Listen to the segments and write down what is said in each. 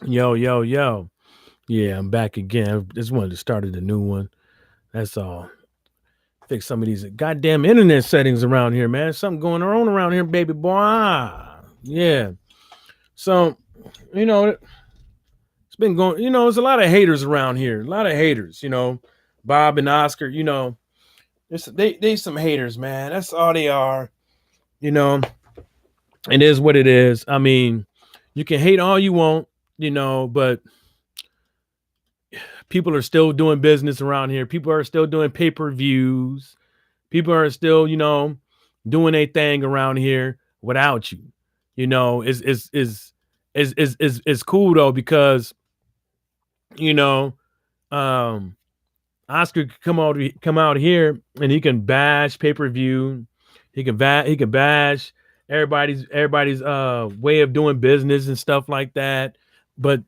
Yo, yo, yo. Yeah, I'm back again. Just wanted to start a new one. That's all. Fix some of these goddamn internet settings around here, man. Something going on around here, baby boy. Yeah. So, you know, it's been going, there's a lot of haters around here. A lot of haters, Bob and Oscar, they some haters, man. That's all they are. You know, it is what it is. I mean, you can hate all you want, but people are still doing business around here. People are still doing pay-per-views. People are still, doing a thing around here without you. Is cool though because you know um Oscar could come out here and he can bash pay-per-view. He can bash everybody's way of doing business and stuff like that. But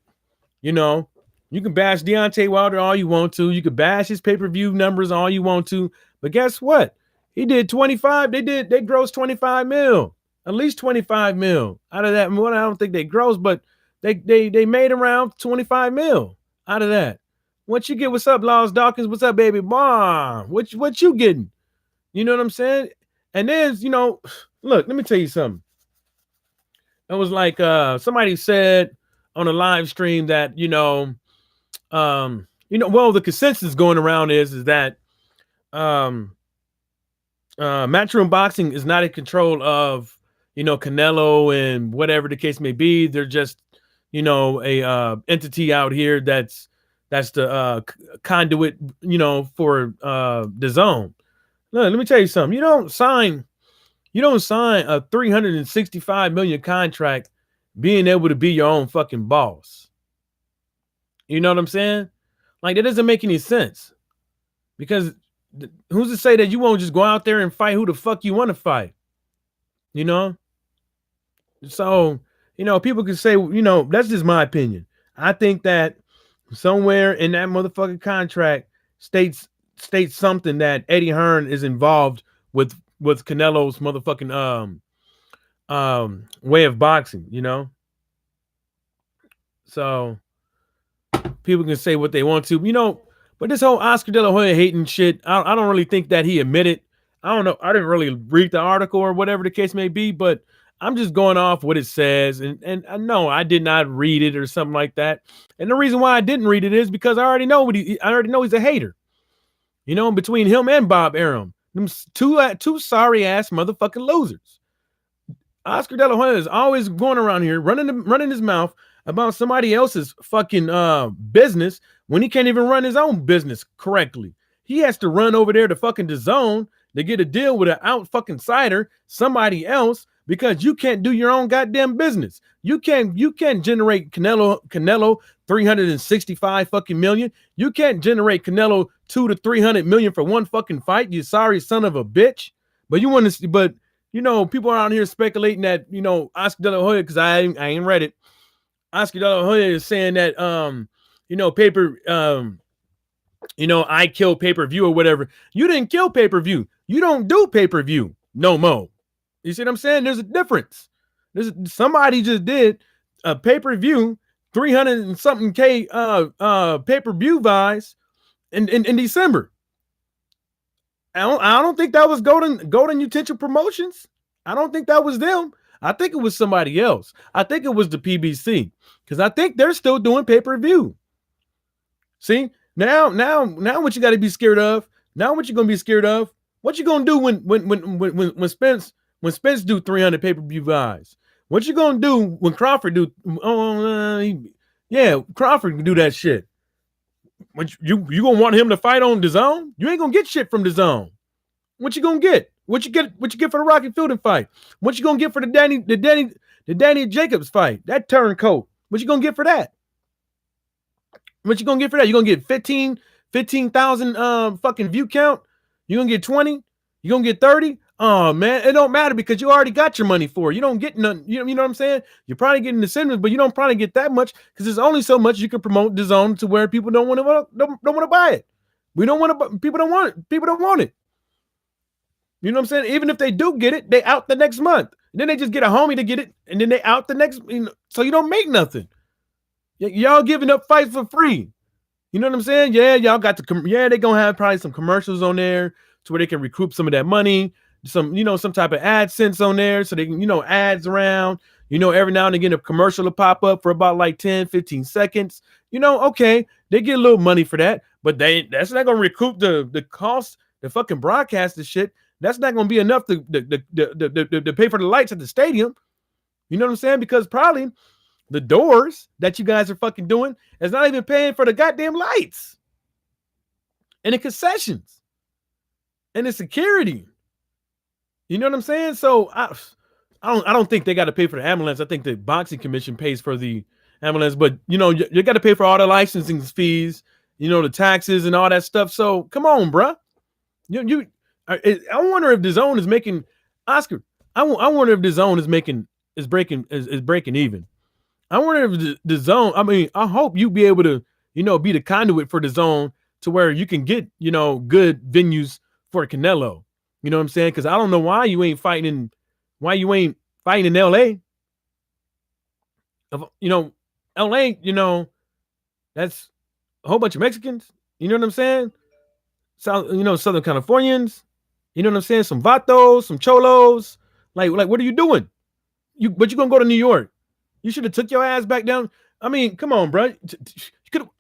you know, you can bash Deontay Wilder all you want to. You can bash his pay-per-view numbers all you want to. But guess what? He did 25. They grossed 25 mil. At least 25 mil. Out of that, well, I don't think they grossed, but they made around 25 mil out of that. What you get? What's up, Laws Dawkins? What's up, baby? Mom. What you getting? You know what I'm saying? And then, look, let me tell you something. It was like somebody said on a live stream that, well, the consensus going around is that um Matchroom Boxing is not in control of, Canelo and whatever the case may be. They're just, a entity out here that's the conduit, for the zone. Look, let me tell you something. You don't sign a 365 million contract being able to be your own fucking boss. You know what I'm saying? Like that doesn't make any sense. Because who's to say that you won't just go out there and fight who the fuck you want to fight? You know? So, people can say, that's just my opinion. I think that somewhere in that motherfucking contract states something that Eddie Hearn is involved with Canelo's motherfucking way of boxing. So people can say what they want to. But this whole Oscar De La Hoya hating shit, I don't really think that he admitted. I don't know. I didn't really read the article or whatever the case may be, but I'm just going off what it says. And I know I did not read it or something like that. And the reason why I didn't read it is because I already know he's a hater. Between him and Bob Arum, them two sorry ass motherfucking losers. Oscar De La Hoya is always going around here running his mouth about somebody else's fucking business when he can't even run his own business correctly. He has to run over there to fucking DAZN to get a deal with an out fucking cider, somebody else, because you can't do your own goddamn business. You can't generate Canelo 365 fucking million. You can't generate Canelo 2 to 300 million for one fucking fight. You sorry son of a bitch. But you want to, but people are out here speculating that, Oscar De La Hoya, because I ain't read it. Oscar De La Hoya is saying that I kill pay-per-view or whatever. You didn't kill pay-per-view. You don't do pay-per-view no more. You see what I'm saying? There's a difference. Somebody just did a pay-per-view 300 and something K pay-per-view buys in December. I don't think that was Golden Utensil Promotions. I don't think that was them. I think it was somebody else. I think it was the PBC because I think they're still doing pay-per-view. See, now what you got to be scared of? Now what you gonna be scared of? What you gonna do when Spence do 300 pay-per-view buys? What you gonna do when Crawford do? Crawford can do that shit. What you gonna want him to fight on DAZN? You ain't gonna get shit from DAZN. What you gonna get? What you get for the Rocky Fielding fight? What you gonna get for the Danny Jacobs fight? That turncoat. What you gonna get for that? What you gonna get for that? You gonna get 15,000 fucking view count? You gonna get 20? You gonna get 30? Oh man, it don't matter because you already got your money for it. You don't get none. You know what I'm saying? You're probably getting the cinemas, but you don't probably get that much because there's only so much you can promote DAZN to where people don't want to buy it. We don't want to. People don't want it. People don't want it. You know what I'm saying? Even if they do get it, they out the next month. And then they just get a homie to get it, and then they out the next. So you don't make nothing. Y'all giving up fights for free. You know what I'm saying? Yeah, y'all got they're gonna have probably some commercials on there to where they can recoup some of that money, some type of AdSense on there so they can, ads around, every now and again a commercial to pop up for about like 10, 15 seconds. Okay, they get a little money for that, but that's not gonna recoup the cost, the fucking broadcast and shit. That's not gonna be enough to pay for the lights at the stadium. You know what I'm saying? Because probably the doors that you guys are fucking doing is not even paying for the goddamn lights and the concessions and the security. You know what I'm saying? So I don't think they got to pay for the ambulance. I think the boxing commission pays for the ambulance, but you got to pay for all the licensing fees, the taxes and all that stuff. So come on, bruh. I wonder if DAZN is making Oscar. I wonder if DAZN is breaking even. I wonder if the zone. I mean, I hope you be able to, be the conduit for DAZN to where you can get, good venues for Canelo. You know what I'm saying? Because I don't know why you ain't fighting in LA. LA, that's a whole bunch of Mexicans. You know what I'm saying? Southern Californians. You know what I'm saying? Some vatos, some cholos. Like, what are you doing? But you gonna go to New York? You should have took your ass back down. I mean, come on, bro.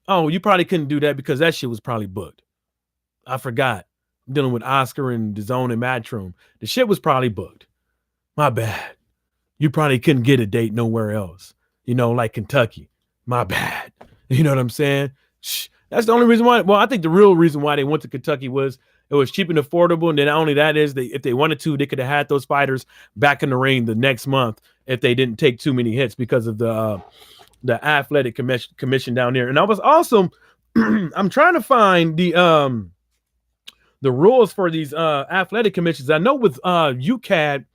You probably couldn't do that because that shit was probably booked. I forgot. I'm dealing with Oscar and DAZN and Matchroom. The shit was probably booked. My bad. You probably couldn't get a date nowhere else. Like Kentucky. My bad. You know what I'm saying? That's the only reason why. Well, I think the real reason why they went to Kentucky was it was cheap and affordable. And then not only that is if they wanted to, they could have had those fighters back in the ring the next month if they didn't take too many hits because of the athletic commission down there. And I was also I'm trying to find the rules for these athletic commissions. I know with UCAD,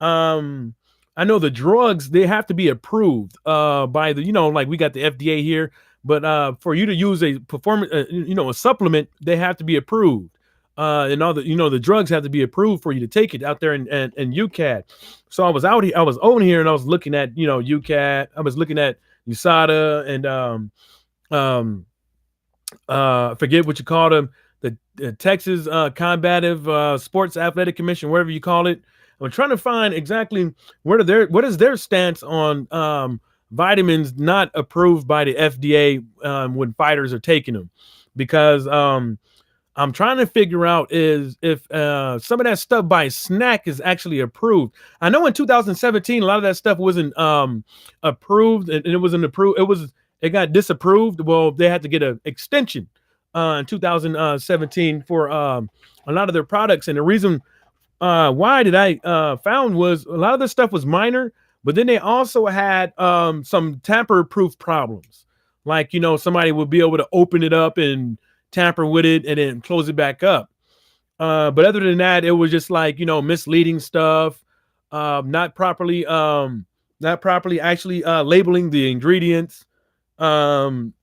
I know the drugs, they have to be approved by the, like we got the FDA here, but for you to use a performance, a supplement, they have to be approved. And all the, the drugs have to be approved for you to take it out there in UCAD. So I was over here and I was looking at, UCAD. I was looking at USADA and forget what you call them, the Texas Combative Sports Athletic Commission, whatever you call it. I'm trying to find exactly what is their stance on vitamins not approved by the FDA when fighters are taking them, because I'm trying to figure out is if some of that stuff by Snack is actually approved. I know in 2017 a lot of that stuff wasn't approved, and it wasn't approved. It got disapproved. Well, they had to get an extension in 2017 for a lot of their products, and the reason why did I found was a lot of this stuff was minor, but then they also had some tamper-proof problems. Like, somebody would be able to open it up and tamper with it and then close it back up. But other than that, it was just like, misleading stuff, not properly actually labeling the ingredients. And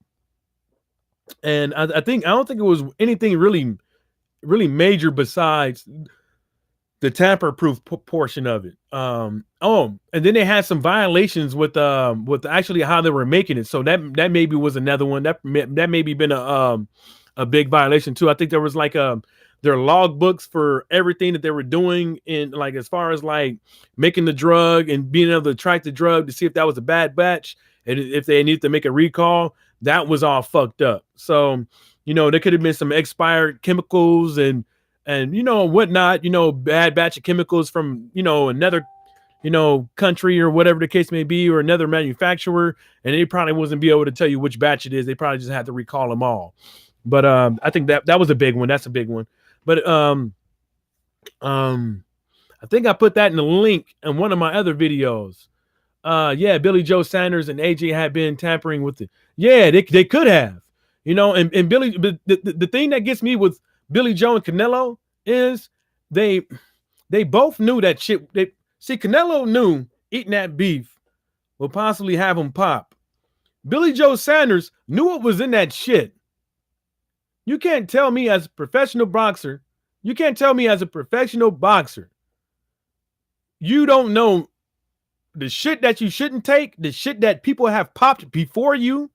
I don't think it was anything really, really major besides the tamper-proof portion of it. And then they had some violations with actually how they were making it. So that maybe was another one that maybe been a big violation too. I think there was like their log books for everything that they were doing in, like, as far as like making the drug and being able to track the drug to see if that was a bad batch and if they needed to make a recall. That was all fucked up. So there could have been some expired chemicals and whatnot, bad batch of chemicals from, another, country or whatever the case may be, or another manufacturer. And they probably wasn't be able to tell you which batch it is. They probably just had to recall them all. But I think that was a big one. That's a big one. But I think I put that in the link in one of my other videos. Billy Joe Sanders and AJ had been tampering with it. Yeah, they could have, and Billy, but the thing that gets me with Billy Joe and Canelo is they both knew that shit. Canelo knew eating that beef will possibly have him pop. Billy Joe Sanders knew what was in that shit. You can't tell me as a professional boxer, you don't know the shit that you shouldn't take, the shit that people have popped before you,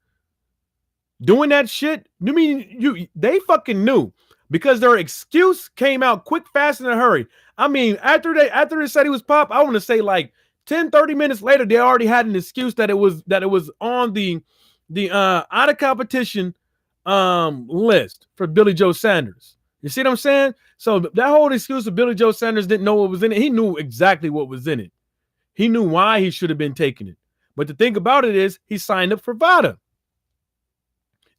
doing that shit, they fucking knew because their excuse came out quick, fast, in a hurry. I mean, after they said he was popped, I want to say like 10, 30 minutes later, they already had an excuse that it was on the out of competition list for Billy Joe Saunders. You see what I'm saying? So that whole excuse of Billy Joe Saunders didn't know what was in it. He knew exactly what was in it. He knew why he should have been taking it. But the thing about it is he signed up for VADA.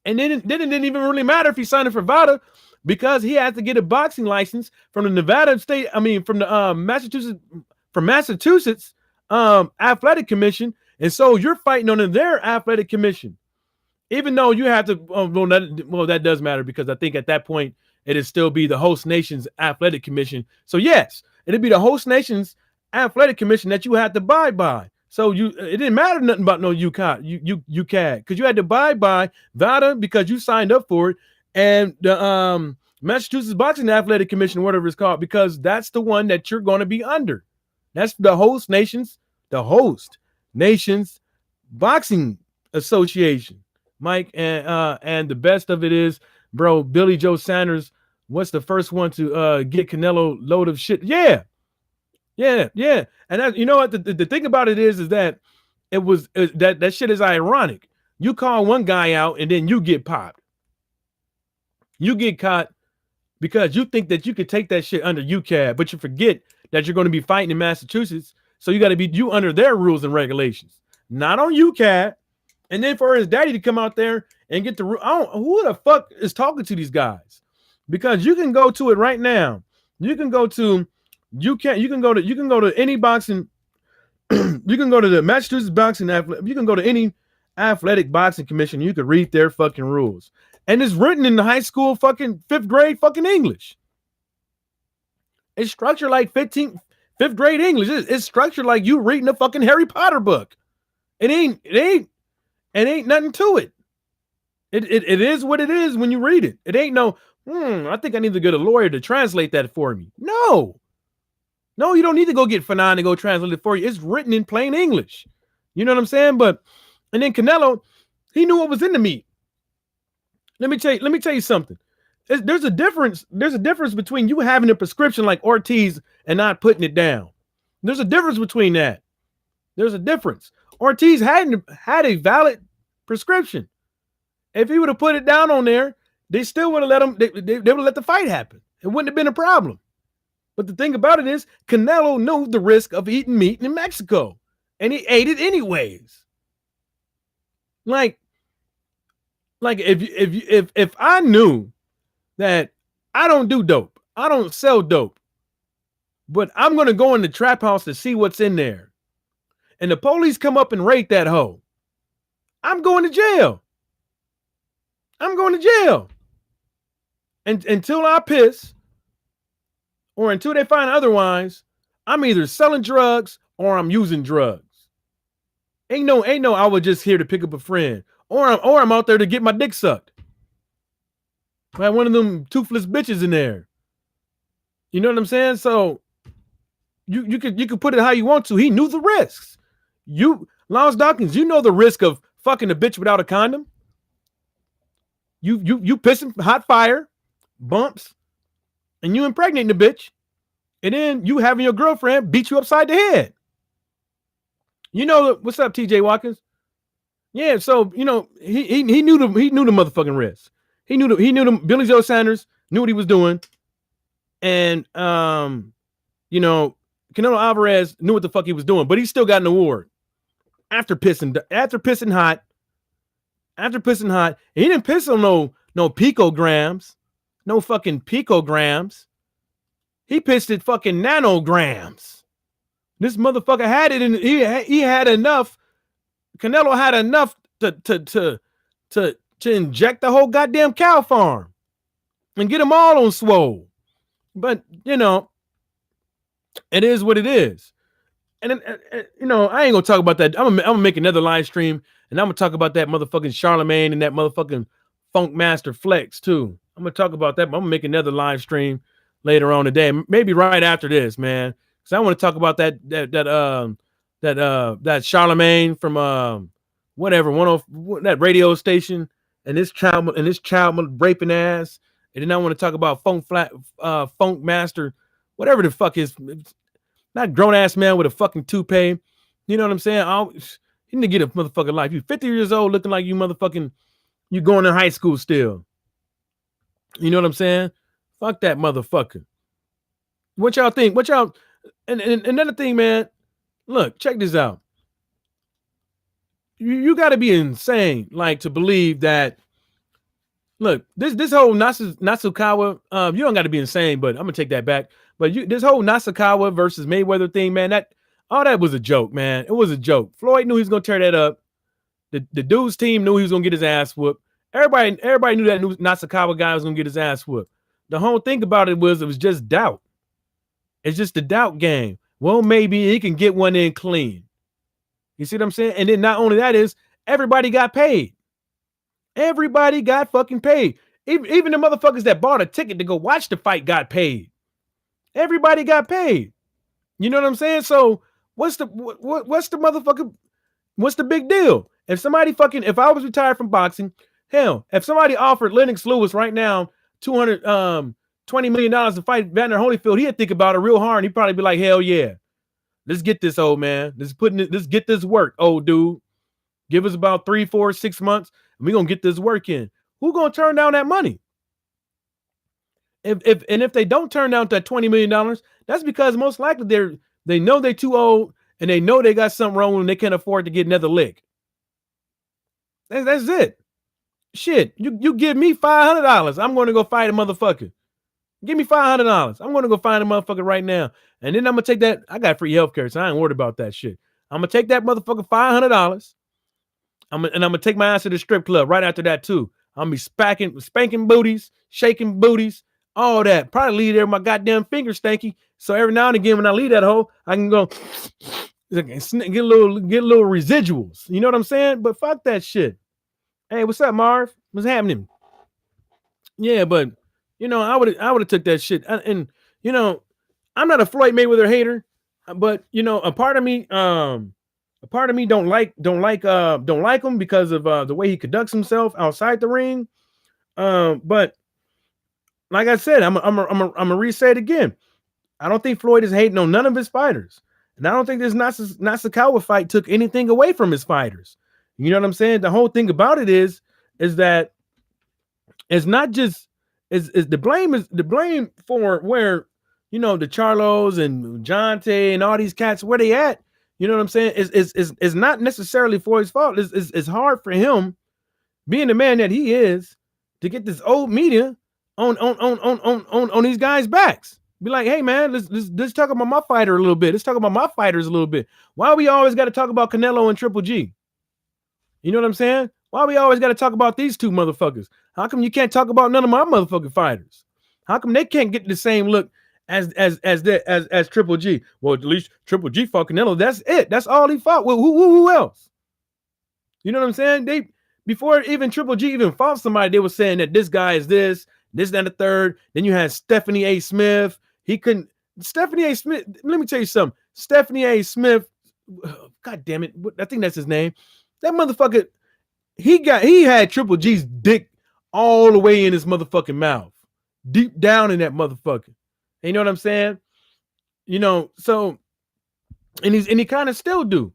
And then it didn't even really matter if he signed up for VADA because he had to get a boxing license from the from the Massachusetts Athletic Commission. And so you're fighting under their athletic commission. Even though you have to, that does matter because I think at that point it'd still be the host nation's athletic commission. So yes, it'd be the host nation's athletic commission that you had to abide by. So it didn't matter nothing about no UCAD because you had to abide by VADA because you signed up for it, and the Massachusetts Boxing Athletic Commission, whatever it's called, because that's the one that you're going to be under. That's the host nation's boxing association. Mike, and the best of it is, bro, Billy Joe Saunders was the first one to get Canelo load of shit. Yeah. And that, you know what? The thing about it is that that shit is ironic. You call one guy out and then you get popped. You get caught because you think that you could take that shit under UCAD, but you forget that you're going to be fighting in Massachusetts. So you got to be under their rules and regulations, not on UCAD. And then for his daddy to come out there and get who the fuck is talking to these guys? Because you can go to it right now. You can go to any boxing. You can go to the Massachusetts Boxing Athletic. You can go to any athletic boxing commission. You can read their fucking rules. And it's written in the high school fucking 5th grade fucking English. It's structured like 5th grade English. It's structured like you reading a fucking Harry Potter book. It ain't nothing to it. It is what it is when you read it. It ain't no, I think I need to get a lawyer to translate that for me. No, you don't need to go get Fanon to go translate it for you. It's written in plain English. You know what I'm saying? And then Canelo, he knew what was in the meat. Let me tell you something. There's a difference. There's a difference between you having a prescription like Ortiz and not putting it down. There's a difference between that. There's a difference. Ortiz had a valid prescription. If he would have put it down on there, they still would have let him. They would have let the fight happen. It wouldn't have been a problem. But the thing about it is, Canelo knew the risk of eating meat in Mexico, and he ate it anyways. Like if I knew that I don't do dope, I don't sell dope, but I'm gonna go in the trap house to see what's in there, and the police come up and raid that hoe, I'm going to jail. And until I piss, or until they find otherwise, I'm either selling drugs or I'm using drugs. Ain't no I was just here to pick up a friend, or I'm out there to get my dick sucked by one of them toothless bitches in there. You know what I'm saying? So you could put it how you want to. He knew the risks. Lance Dawkins, you know the risk of fucking a bitch without a condom. You pissing hot fire, bumps, and you impregnating the bitch, and then you having your girlfriend beat you upside the head. You know what's up, TJ Watkins? Yeah, so you know he knew the motherfucking risks. He knew Billy Joe Saunders knew what he was doing, and you know, Canelo Alvarez knew what the fuck he was doing, but he still got an award after pissing hot. He didn't piss on no picograms, no fucking picograms. He pissed at fucking nanograms. This motherfucker had it, and he had enough. Canelo had enough to inject the whole goddamn cow farm and get them all on swole. But you know, it is what it is. And you know, I ain't gonna talk about that. I'm gonna make another live stream, and I'm gonna talk about that motherfucking Charlemagne and that motherfucking Funk Master Flex too. I'm gonna talk about that, but I'm gonna make another live stream later on today, maybe right after this, man. Because I want to talk about that that Charlemagne from whatever that radio station, and this child raping ass, and then I want to talk about Funk Master, whatever the fuck is, not grown ass man with a fucking toupee. You know what I'm saying? You need to get a motherfucking life. You 50 years old, looking like you going to high school still. You know what I'm saying? Fuck that motherfucker. What y'all think? And another thing, man. Look, check this out. You got to be insane, like, to believe that. Look, this whole Nasukawa, you don't got to be insane, but I'm gonna take that back. But this whole Nasukawa versus Mayweather thing, man, that was a joke, man. It was a joke. Floyd knew he was gonna tear that up. The dude's team knew he was gonna get his ass whooped. Everybody knew that Nasukawa guy was gonna get his ass whooped. The whole thing about it was just doubt. It's just the doubt game. Well, maybe he can get one in clean. You see what I'm saying? And then not only that is everybody got paid. Everybody got fucking paid. Even the motherfuckers that bought a ticket to go watch the fight got paid. Everybody got paid. You know what I'm saying? So what's the big deal? If I was retired from boxing, hell, if somebody offered Lennox Lewis right now $220 million to fight Vander Holyfield, he'd think about it real hard, and he'd probably be like, hell yeah. Let's get this, old man. Let's get this work, old dude. Give us about 3, 4, 6 months, and we're gonna get this work in. Who gonna turn down that money? If they don't turn down that $20 million, that's because most likely they know they're too old, and they know they got something wrong and they can't afford to get another lick. That's it. Shit, you give me $500, I'm going to go fight a motherfucker. Give me $500. I'm going to go find a motherfucker right now. And then I'm going to take that. I got free healthcare, so I ain't worried about that shit. I'm going to take that motherfucker $500. I'm going to take my ass to the strip club right after that, too. I'm going to be spanking booties, shaking booties, all that. Probably leave there with my goddamn finger stanky. So every now and again, when I leave that hole, I can go get a little residuals. You know what I'm saying? But fuck that shit. Hey, what's up, Marv? What's happening? Yeah, but you know, I would have took that shit. And you know, I'm not a Floyd Mayweather hater, but you know, a part of me don't like him because of the way he conducts himself outside the ring. But like I said, I'm gonna re-say it again. I don't think Floyd is hating on none of his fighters, and I don't think this Nasukawa fight took anything away from his fighters. You know what I'm saying? The whole thing about it is that it's not just is the blame for where, you know, the Charlos and Jonte and all these cats, where they at, you know what I'm saying, is not necessarily for his fault. It's hard for him, being the man that he is, to get this old media on these guys' backs. Be like, hey man, let's talk about my fighter a little bit. Let's talk about my fighters a little bit. Why we always got to talk about Canelo and Triple G? You know what I'm saying? Why we always got to talk about these two motherfuckers? How come you can't talk about none of my motherfucking fighters? How come they can't get the same look as Triple G? Well, at least Triple G fought Canelo. That's it. That's all he fought. Well, who else? You know what I'm saying? Before even Triple G even fought somebody, they were saying that this guy is this, and the third. Then you had Stephanie A. Smith. Stephanie A. Smith. Let me tell you something. Stephanie A. Smith. God damn it. I think that's his name. That motherfucker, he had Triple G's dick all the way in his motherfucking mouth, deep down in that motherfucker. You know what I'm saying? You know, so, and he kind of still do.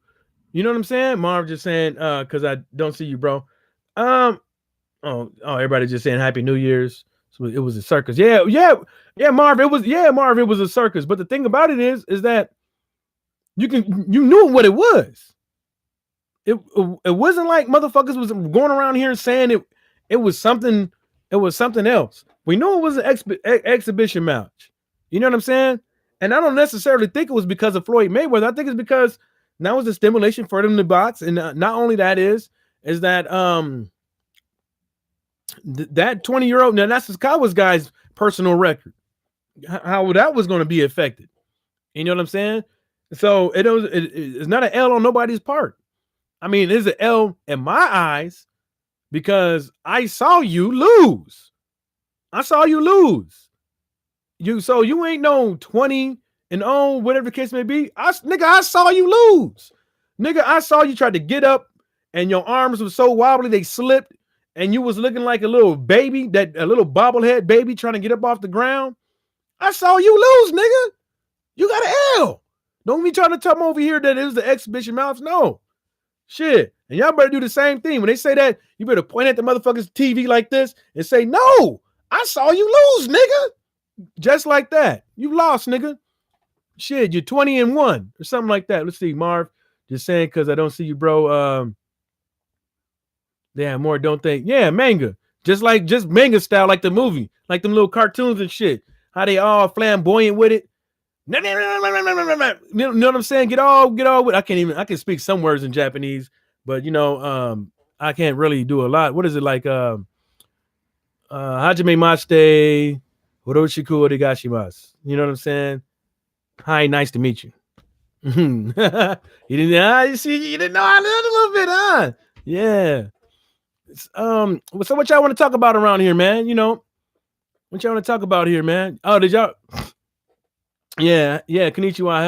You know what I'm saying? Marv just saying, because I don't see you, bro. Everybody just saying Happy New Year's. So it was a circus. Yeah, Marv. It was a circus. But the thing about it is that you knew what it was. It wasn't like motherfuckers was going around here saying it was something else. We knew it was an exhibition match. You know what I'm saying? And I don't necessarily think it was because of Floyd Mayweather. I think it's because that was the stimulation for them to box. And not only that is that that 20-year-old, now that's Nasukawa's guy's personal record, how that was going to be affected. You know what I'm saying? So it's not an L on nobody's part. I mean, it's an L in my eyes because I saw you lose. So you ain't no 20. and on whatever the case may be. Nigga, I saw you lose. Nigga, I saw you try to get up and your arms were so wobbly they slipped and you was looking like a little baby, a little bobblehead baby trying to get up off the ground. I saw you lose, nigga. You got an L. Don't be trying to tell me over here that it was the exhibition mouth. No. Shit. And y'all better do the same thing. When they say that, you better point at the motherfucker's TV like this and say, no, I saw you lose, nigga. Just like that. You lost, nigga. Shit, you're 20-1 or something like that. Let's see, Marv. Just saying because I don't see you, bro. Yeah, more don't think. Yeah, manga. Just manga style, like the movie, like them little cartoons and shit. How they all flamboyant with it. You know what I'm saying? Get all with. I can speak some words in Japanese, but I can't really do a lot. What is it like? Hajime mashite, horoshiku onegashimasu. You know what I'm saying? Hi, nice to meet you. You didn't know I learned a little bit, huh? Yeah. So what y'all want to talk about around here, man? What y'all want to talk about here, man? Oh, did y'all? Yeah. Konnichiwa.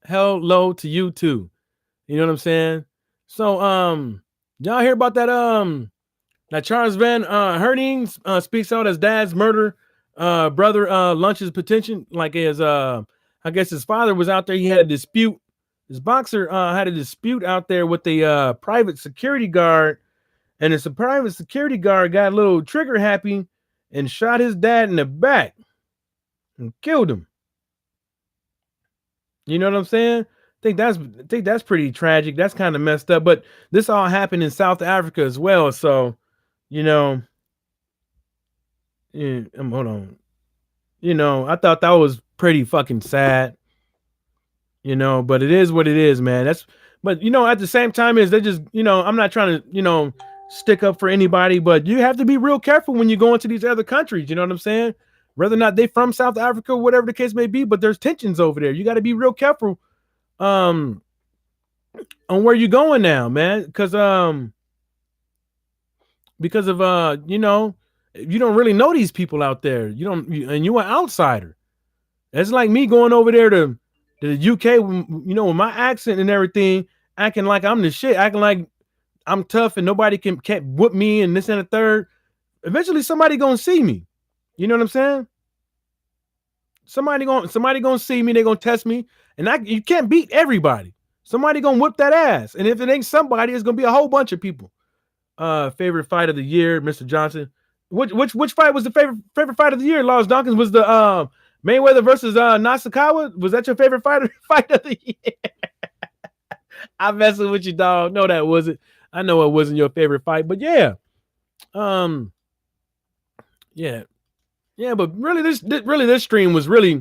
Hello to you too. You know what I'm saying? So, y'all hear about that Charles Van Herning speaks out as dad's murder brother lunches petition, like as I guess his father was out there. He had a dispute. His boxer had a dispute out there with the private security guard, and his private security guard got a little trigger happy and shot his dad in the back and killed him. You know what I'm saying? I think that's pretty tragic. That's kind of messed up. But this all happened in South Africa as well. So, hold on. I thought that was pretty fucking sad. But it is what it is, man. But at the same time is they just, I'm not trying to, stick up for anybody, but you have to be real careful when you go into these other countries. You know what I'm saying? Whether or not they from South Africa, whatever the case may be, but there's tensions over there. You got to be real careful on where you're going now, man. Because of you don't really know these people out there. And you're an outsider. It's like me going over there to the UK, with my accent and everything, acting like I'm the shit, acting like I'm tough and nobody can't whoop me and this and the third. Eventually somebody gonna see me. You know what I'm saying? Somebody gonna see me, they're gonna test me, and you can't beat everybody. Somebody gonna whip that ass. And if it ain't somebody, it's gonna be a whole bunch of people. Favorite fight of the year, Mr. Johnson. Which fight was the favorite fight of the year? Lars Dawkins was the Mayweather versus Nasukawa. Was that your favorite fight of the year? I'm messing with you, dog. No, that wasn't. I know it wasn't your favorite fight, but yeah. Yeah, but really this stream was really,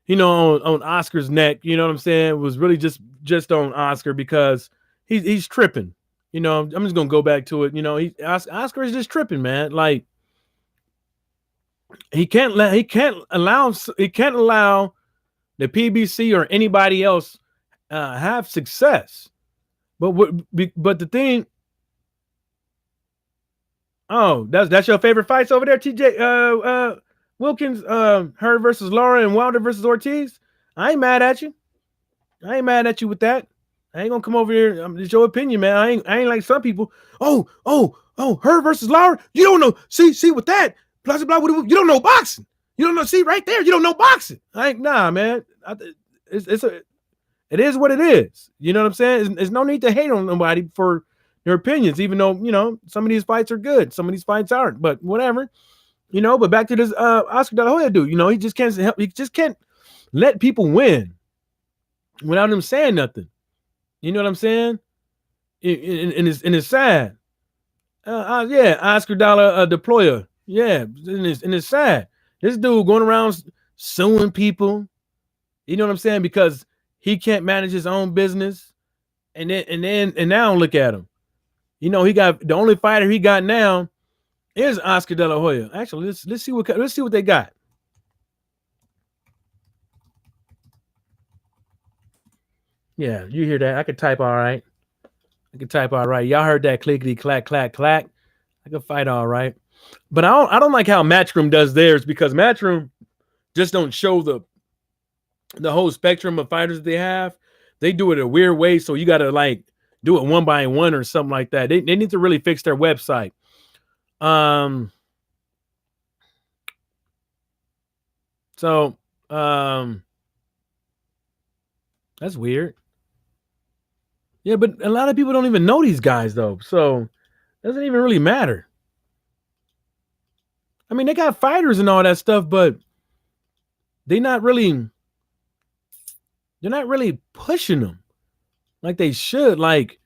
on Oscar's neck. You know what I'm saying? It was really just on Oscar because he's tripping. I'm just gonna go back to it. Oscar is just tripping, man. Like he can't allow the PBC or anybody else have success. But the thing. Oh, that's your favorite fights over there, TJ Wilkins, her versus Laura and Wilder versus Ortiz. I ain't mad at you. I ain't mad at you with that. I ain't gonna come over here. It's your opinion, man. I ain't like some people. Oh, her versus Laura. You don't know. See with that. Blah blah blah. You don't know boxing. You don't know. See right there. You don't know boxing. I ain't man. It is what it is. You know what I'm saying? There's no need to hate on nobody for their opinions, even though, some of these fights are good. Some of these fights aren't, but whatever, but back to this Oscar De La Hoya dude, he just can't help. He just can't let people win without him saying nothing. You know what I'm saying? And it's sad. Yeah, Oscar De La Deployer. Yeah, and it's sad. This dude going around suing people. You know what I'm saying? Because he can't manage his own business. And now look at him. He got the only fighter he got now is Oscar De La Hoya. Actually, let's see what they got. Yeah, you hear that? I could type all right. Y'all heard that clickety clack clack clack. I could fight all right. But I don't like how Matchroom does theirs because Matchroom just don't show the the whole spectrum of fighters they have, they do it a weird way. So you got to like do it one by one or something like that. They need to really fix their website. So that's weird. Yeah, but a lot of people don't even know these guys though. So it doesn't even really matter. I mean, they got fighters and all that stuff, but they're not really pushing them like they should. Like,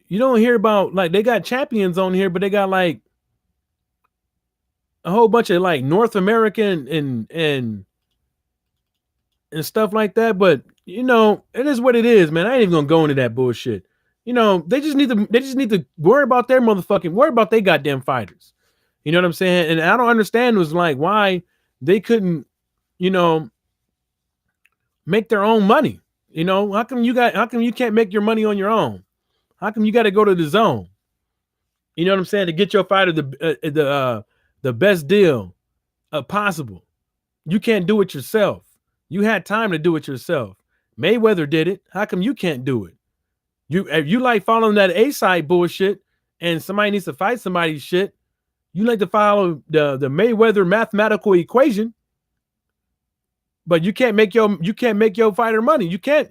you don't hear about, like, they got champions on here, but they got like a whole bunch of like North American and stuff like that. But you know, it is what it is, man. I ain't even gonna go into that bullshit. You know, they just need to worry about their worry about they goddamn fighters. You know what I'm saying? And I don't understand was like why they couldn't, you know, make their own money. You know, how come you can't make your money on your own? How come you got to go to the zone? You know what I'm saying? To get your fighter the best deal possible. You can't do it yourself. You had time to do it yourself. Mayweather did it. How come you can't do it? If you like following that A-side bullshit and somebody needs to fight somebody's shit, you like to follow the Mayweather mathematical equation, but you can't make your fighter money. You can't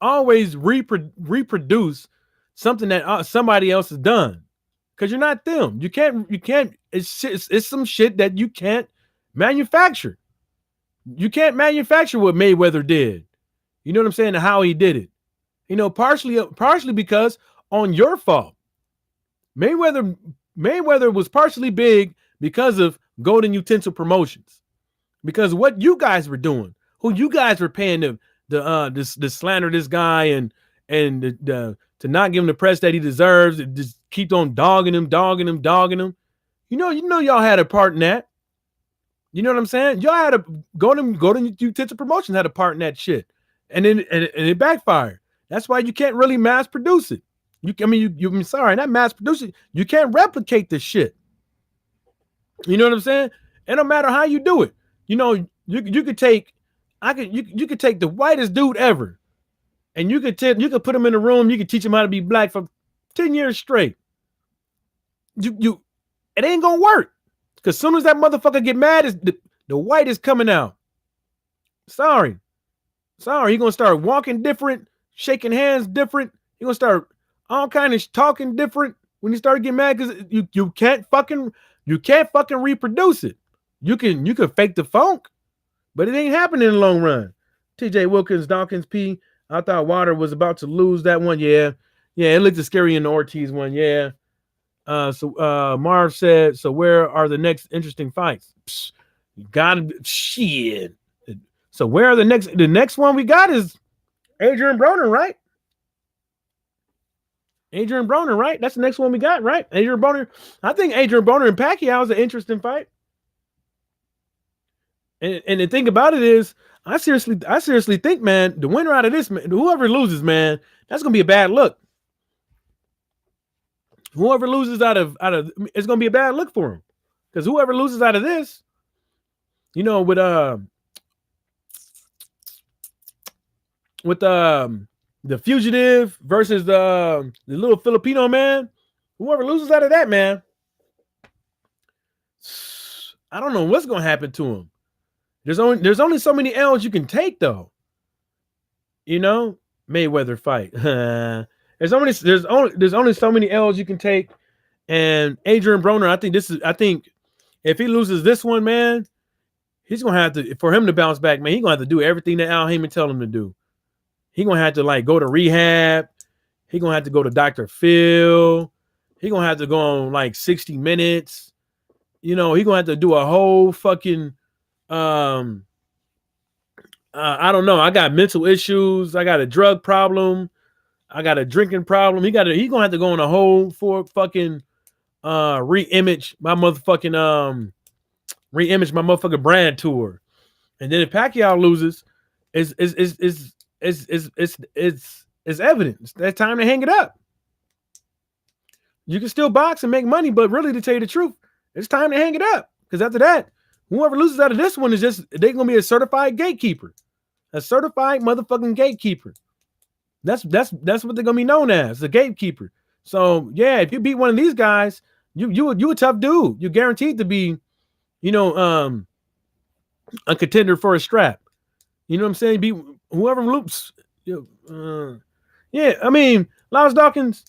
always reproduce something that somebody else has done, because you're not them. You can't. It's some shit that you can't manufacture. You can't manufacture what Mayweather did. You know what I'm saying? And how he did it. You know, partially because on your fault. Mayweather was partially big because of Golden Utensil Promotions, because what you guys were doing, who you guys were paying to slander this guy and to not give him the press that he deserves, just keep on dogging him. You know, y'all had a part in that. You know what I'm saying? Y'all had a Golden Utensil Promotions had a part in that shit, and then and it backfired. That's why you can't really mass produce it. I'm sorry, not mass produce it. You can't replicate this shit. You know what I'm saying? It don't matter how you do it. You know, you could take, you could take the whitest dude ever, and you could put him in a room. You could teach him how to be black for 10 years straight. It ain't gonna work, because as soon as that motherfucker get mad, is the white is coming out. Sorry, he gonna start walking different, shaking hands different. He gonna start all kind of talking different when you start getting mad, because you can't fucking reproduce it. You can fake the funk, but it ain't happening in the long run. TJ Wilkins, Dawkins P. I thought Wilder was about to lose that one. Yeah, it looked scary in the Ortiz one. Yeah. So Marv said, so where are the next interesting fights? Psh, gotta shit. So where are the next one we got is Adrian Broner, right? That's the next one we got, right? Adrian Broner. I think Adrian Broner and Pacquiao is an interesting fight. And the thing about it is, I seriously think, man, the winner out of this, man, whoever loses, man, that's gonna be a bad look. Whoever loses out of it's gonna be a bad look for him, because whoever loses out of this, you know, with the fugitive versus the little Filipino man, whoever loses out of that, man, I don't know what's gonna happen to him. There's only so many L's you can take, though. You know, Mayweather fight. there's only so many L's you can take. And Adrian Broner, I think if he loses this one, man, he's gonna have to, for him to bounce back, man, he's gonna have to do everything that Al Heyman tell him to do. He's gonna have to like go to rehab. He's gonna have to go to Dr. Phil. He's gonna have to go on like 60 Minutes. You know, he's gonna have to do a whole fucking I don't know. I got mental issues. I got a drug problem. I got a drinking problem. He's gonna have to go on a whole fucking re-image my motherfucking brand tour. And then if Pacquiao loses, it's evident. It's that time to hang it up. You can still box and make money, but really, to tell you the truth, It's time to hang it up. Because after that, whoever loses out of this one is just, they're going to be a certified gatekeeper. A certified motherfucking gatekeeper. That's what they're going to be known as, the gatekeeper. So, yeah, if you beat one of these guys, you a tough dude. You're guaranteed to be, a contender for a strap. You know what I'm saying? Beat whoever loops. Yeah, I mean, Lars Dawkins,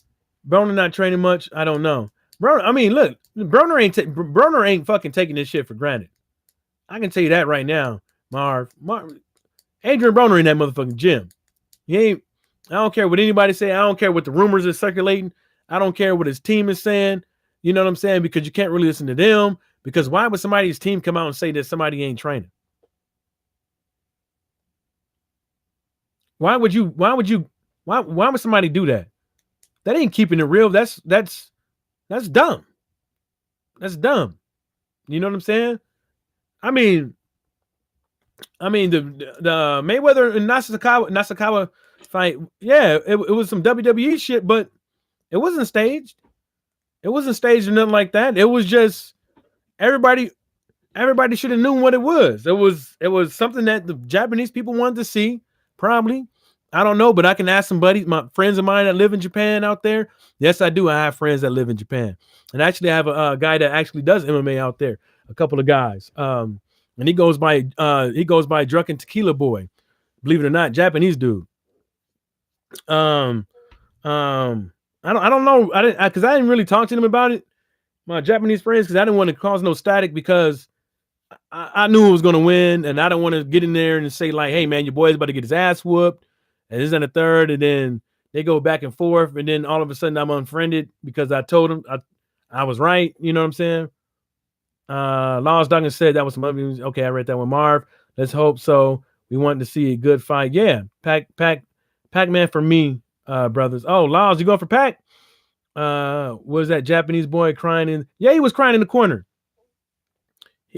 Broner not training much. I don't know. Broner, I mean, look, Broner ain't fucking taking this shit for granted. I can tell you that right now, Marv. Adrian Broner in that motherfucking gym. He ain't. I don't care what anybody say. I don't care what the rumors are circulating. I don't care what his team is saying. You know what I'm saying? Because you can't really listen to them. Because why would somebody's team come out and say that somebody ain't training? Why would somebody do that? That ain't keeping it real. That's dumb. That's dumb. You know what I'm saying? I mean the Mayweather and Nasukawa fight, yeah, it was some WWE shit, but it wasn't staged. It wasn't staged or nothing like that. It was just everybody should have known what it was. It was something that the Japanese people wanted to see, probably. I don't know, but I can ask somebody, my friends of mine that live in Japan out there. Yes, I do. I have friends that live in Japan. And actually I have a guy that actually does MMA out there, a couple of guys. And he goes by Drunken Tequila Boy. Believe it or not, Japanese dude. I don't know. Because I didn't really talk to them about it, my Japanese friends, because I didn't want to cause no static, because I knew who was going to win, and I don't want to get in there and say like, hey man, your boy's about to get his ass whooped, and this and the third, and then they go back and forth, and then all of a sudden I'm unfriended because I told him I was right. You know what I'm saying? Lars Dawkins said that was some other news. Okay, I read that one. Marv, let's hope so. We wanted to see a good fight. Yeah, Pac-Man for me, brothers. Oh, Lars, you going for Pac? Was that Japanese boy crying in? Yeah, he was crying in the corner.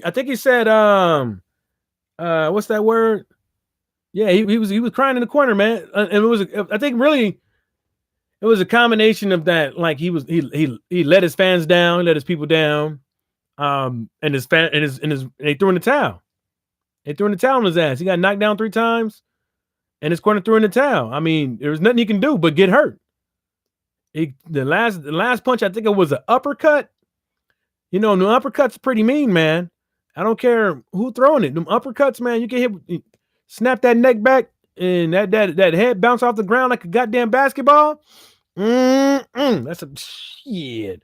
I think he said, what's that word? Yeah, he was crying in the corner, man. And it was, I think, really, it was a combination of that. Like he let his fans down, let his people down, and they threw in the towel. They threw in the towel on his ass. He got knocked down 3 times, and his corner threw in the towel. I mean, there was nothing he can do but get hurt. The last punch, I think it was an uppercut. You know, the uppercut's pretty mean, man. I don't care who throwing it. Them uppercuts, man, you can hit, snap that neck back, and that head bounce off the ground like a goddamn basketball. That's a shit.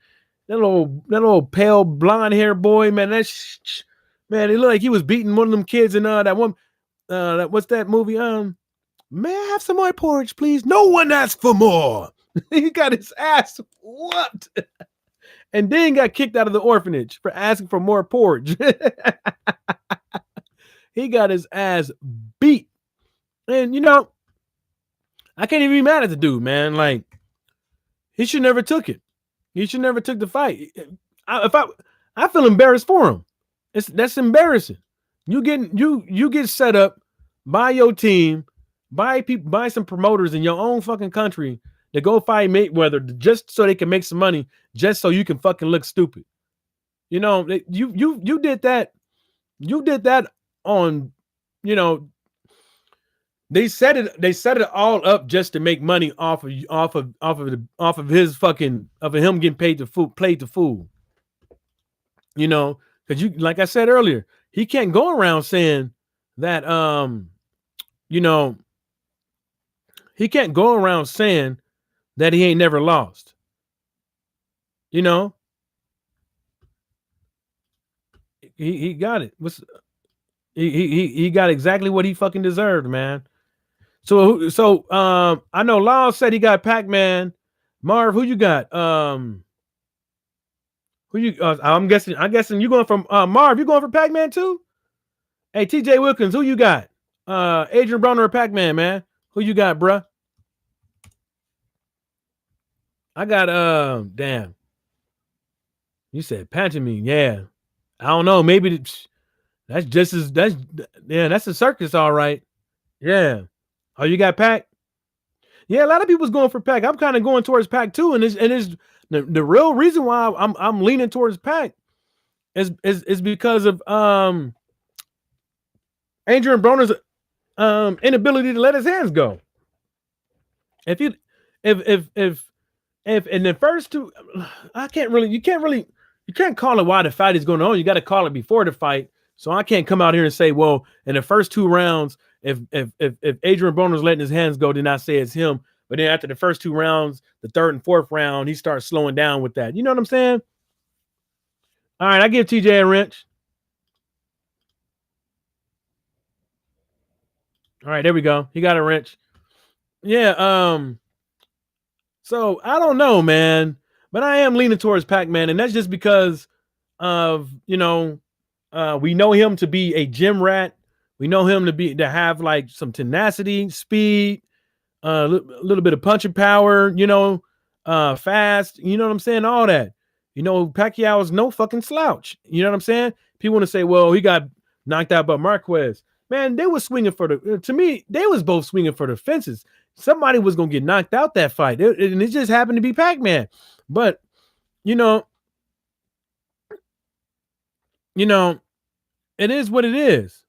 That little pale blonde hair boy, man. Man, it looked like he was beating one of them kids in that one. What's that movie? May I have some more porridge, please? No one asked for more. He got his ass whooped. And then got kicked out of the orphanage for asking for more porridge. He got his ass beat. And, you know, I can't even be mad at the dude, man. Like, he should never took it. He should never took the fight. I feel embarrassed for him. That's embarrassing. You get set up by your team, by some promoters in your own fucking country to go fight Mayweather just so they can make some money, just so you can fucking look stupid. You know, you did that. You did that on, you know, they set it all up just to make money off of his fucking of him getting played the fool. You know, because you, like I said earlier, he can't go around saying that you know, he can't go around saying that he ain't never lost. You know, he got it. He got exactly what he fucking deserved, man. So I know Lyle said he got Pac-Man. Marv, who you got? I'm guessing you going from Marv. You going for Pac-Man too? Hey, TJ Wilkins, who you got? Adrian Broner or Pac-Man, man? Who you got, bruh? I got damn. You said pantomime, yeah. I don't know. Maybe that's a circus, all right. Yeah. Oh, you got Pac? Yeah, a lot of people's going for Pac. I'm kind of going towards Pac too, and it's the real reason why I'm leaning towards Pac is because of Adrian Broner's inability to let his hands go. If you if in the first two, you can't call it while the fight is going on. You got to call it before the fight. So I can't come out here and say, well, in the first 2 rounds, if Adrian Broner's letting his hands go, then I say it's him. But then after the first 2 rounds, the 3rd and 4th round, he starts slowing down with that. You know what I'm saying? All right, I give TJ a wrench. All right, there we go. He got a wrench. Yeah. So I don't know, man, but I am leaning towards Pac-Man, and that's just because of we know him to be a gym rat. We know him to have like some tenacity, speed, a little bit of punching power, fast. You know what I'm saying? All that. Pacquiao is no fucking slouch. You know what I'm saying? People want to say, well, he got knocked out by Marquez. Man, they were swinging to me, they was both swinging for the fences. Somebody was going to get knocked out that fight. And it just happened to be Pac-Man. But, it is what it is.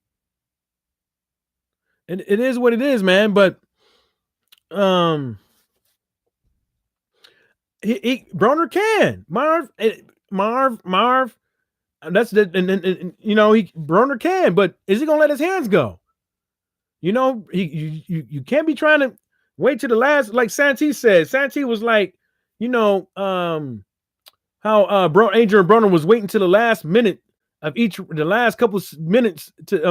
It is what it is, man. But, Broner can. Marv, that's the, Broner can, but is he going to let his hands go? You can't be trying to wait to the last, like Santee said. Santee was like, how Adrian Broner was waiting to the last minute of the last couple minutes the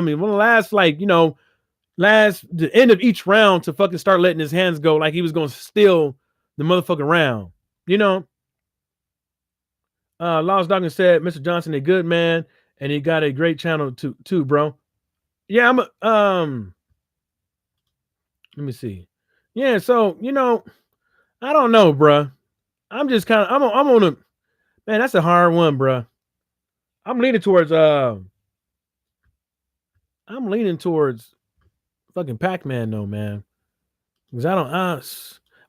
end of each round to fucking start letting his hands go, like he was going to steal the motherfucking round. Lost Dawkins said, Mr. Johnson, a good man, and he got a great channel too, bro. Yeah, let me see. Yeah, so I don't know, bro. I'm just kind of I'm on a man. That's a hard one, bro. I'm leaning towards fucking Pac-Man though, man. Because I don't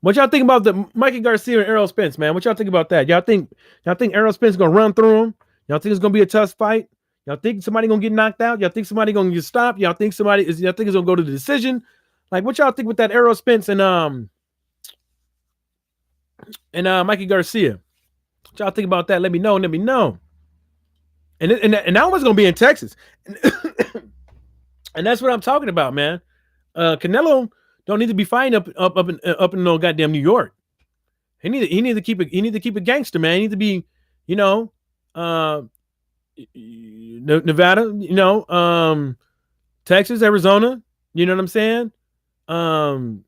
what y'all think about the Mikey Garcia and Errol Spence, man? What y'all think about that? Y'all think Errol Spence gonna run through him? Y'all think it's gonna be a tough fight? Y'all think somebody gonna get knocked out? Y'all think somebody gonna get stopped? Y'all think it's gonna go to the decision? Like, what y'all think with that Errol Spence and Mikey Garcia? What y'all think about that? Let me know. And that one's gonna be in Texas, and that's what I'm talking about, man. Canelo don't need to be fighting up in no goddamn New York. He need to keep it gangster, man. He need to be, Nevada, Texas, Arizona. You know what I'm saying? In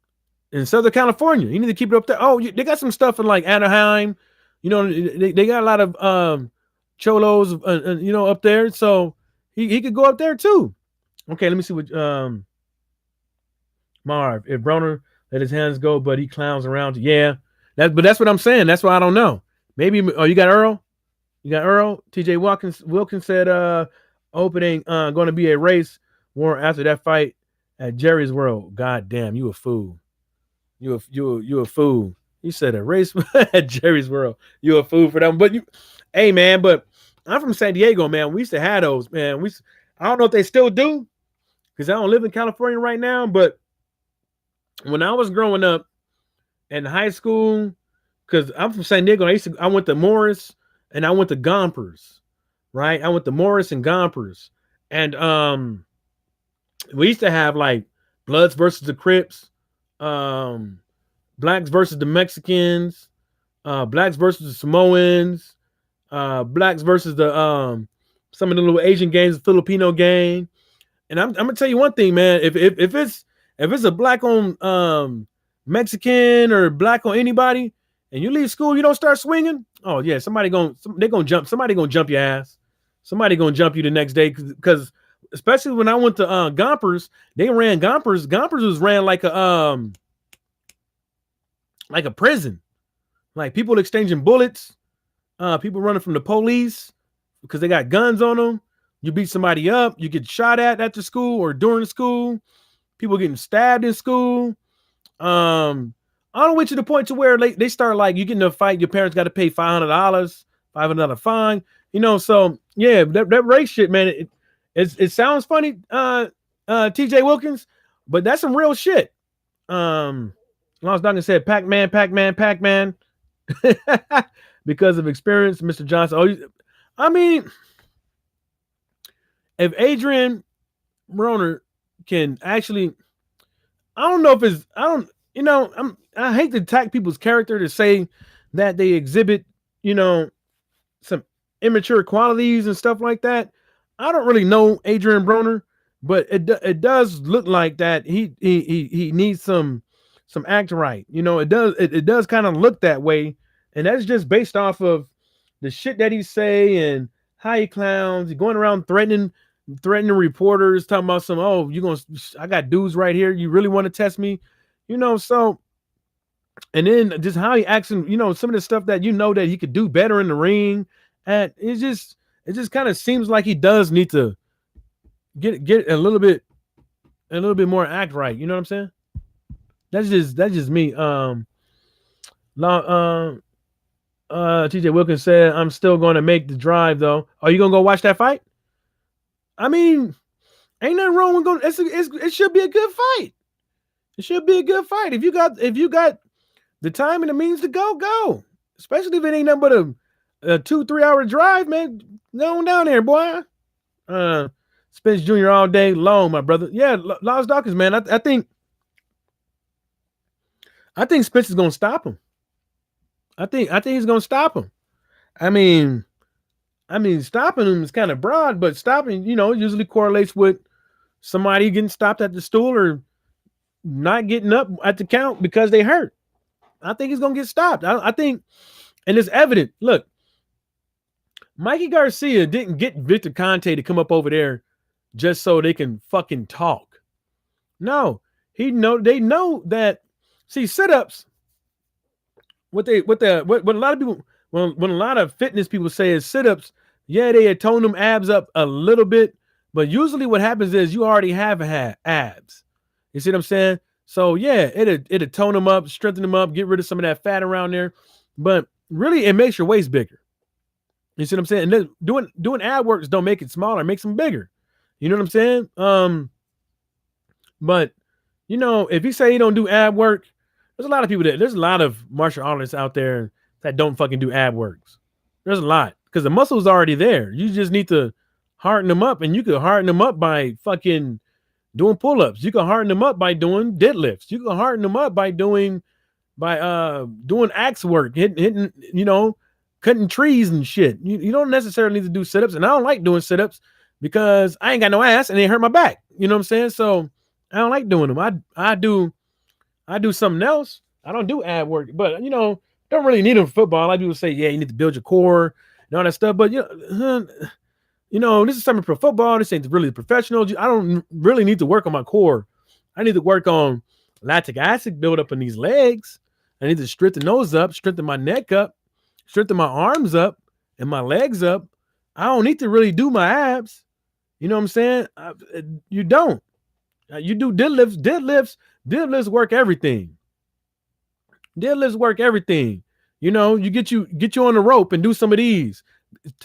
Southern California, you need to keep it up there. Oh, they got some stuff in like Anaheim. They got a lot of cholos, up there. So he could go up there too. Okay, let me see what Marv. If Broner let his hands go, but he clowns around. Yeah, that's what I'm saying. That's why I don't know. Maybe you got Earl. You got Earl. TJ Wilkins said opening going to be a race war after that fight at Jerry's World. God damn, you a fool. You a fool. You said a race at Jerry's World. You a fool for them. But hey man, but I'm from San Diego, man. We used to have those, man. I don't know if they still do, because I don't live in California right now. But when I was growing up in high school, because I'm from San Diego, I went to Morris and I went to Gompers, right? I went to Morris and Gompers, and we used to have like Bloods versus the Crips, Blacks versus the Mexicans, Blacks versus the Samoans, Blacks versus the some of the little Asian gangs, the Filipino gang. And I'm gonna tell you one thing, man. If it's a black on Mexican or black on anybody, and you leave school, you don't start swinging. Oh yeah, somebody gonna jump your ass. Somebody gonna jump you the next day, because especially when I went to Gompers, they ran Gompers. Gompers was ran like a prison, like people exchanging bullets, people running from the police because they got guns on them. You beat somebody up, you get shot at after school or during school. People getting stabbed in school. All the way to the point to where they start like, you get in a fight, your parents got to pay $500 fine. So Yeah, that race shit, man. It sounds funny, TJ Wilkins, but that's some real shit. Lance Duncan said, Pac-Man, Pac-Man, Pac-Man. Because of experience, Mr. Johnson. I mean, if Adrian Broner can actually, I don't know if it's, I don't, I hate to attack people's character to say that they exhibit, some immature qualities and stuff like that. I don't really know Adrian Broner, but it does look like that he needs some act right. It does kind of look that way, and that's just based off of the shit that he say and how he clowns. He's going around threatening reporters, talking about I got dudes right here. You really want to test me? So, and then just how he acts and, some of the stuff that that he could do better in the ring. And it just kind of seems like he does need to get a little bit more act right. You know what I'm saying? That's just me. TJ Wilkins said, I'm still going to make the drive though. Are you going to go watch that fight? I mean, ain't nothing wrong with going. It should be a good fight. It should be a good fight. If you got the time and the means to go. Especially if it ain't nothing but a 2-3 hour drive, man. Go on down there, boy. Spence Jr. all day long, my brother. Yeah, Lance Dawkins, man. I think Spence is gonna stop him. I think he's gonna stop him. I mean, stopping him is kind of broad, but stopping, usually correlates with somebody getting stopped at the stool or not getting up at the count because they hurt. I think he's gonna get stopped. I think, and it's evident. Look, Mikey Garcia didn't get Victor Conte to come up over there just so they can fucking talk. No, they know that. See, sit-ups. What a lot of people, when a lot of fitness people say is sit-ups, yeah, they had toned them abs up a little bit, but usually what happens is you already have abs. You see what I'm saying? So yeah, it'll tone them up, strengthen them up, get rid of some of that fat around there. But really, it makes your waist bigger. You see what I'm saying? And then doing ab works don't make it smaller, it makes them bigger. You know what I'm saying? But if you say you don't do ab work, there's a lot of people there's a lot of martial artists out there that don't fucking do ab works. There's a lot because the muscle's already there. You just need to harden them up, and you could harden them up by fucking doing pull-ups. You can harden them up by doing deadlifts. You can harden them up by doing axe work, hitting, cutting trees and shit. You don't necessarily need to do sit-ups, and I don't like doing sit-ups because I ain't got no ass and they hurt my back. You know what I'm saying? So I don't like doing them. I do something else. I don't do ab work, but don't really need them for football. A lot of people say, yeah, you need to build your core and all that stuff, but this is something for football. This ain't really professional. I don't really need to work on my core. I need to work on lactic acid build up in these legs. I need to strengthen those up, strengthen my neck up, strengthen my arms up and my legs up. I don't need to really do my abs. You know what I'm saying? You don't. You do deadlifts. Deadlifts work everything. Deadlifts work everything. You get you on the rope and do some of these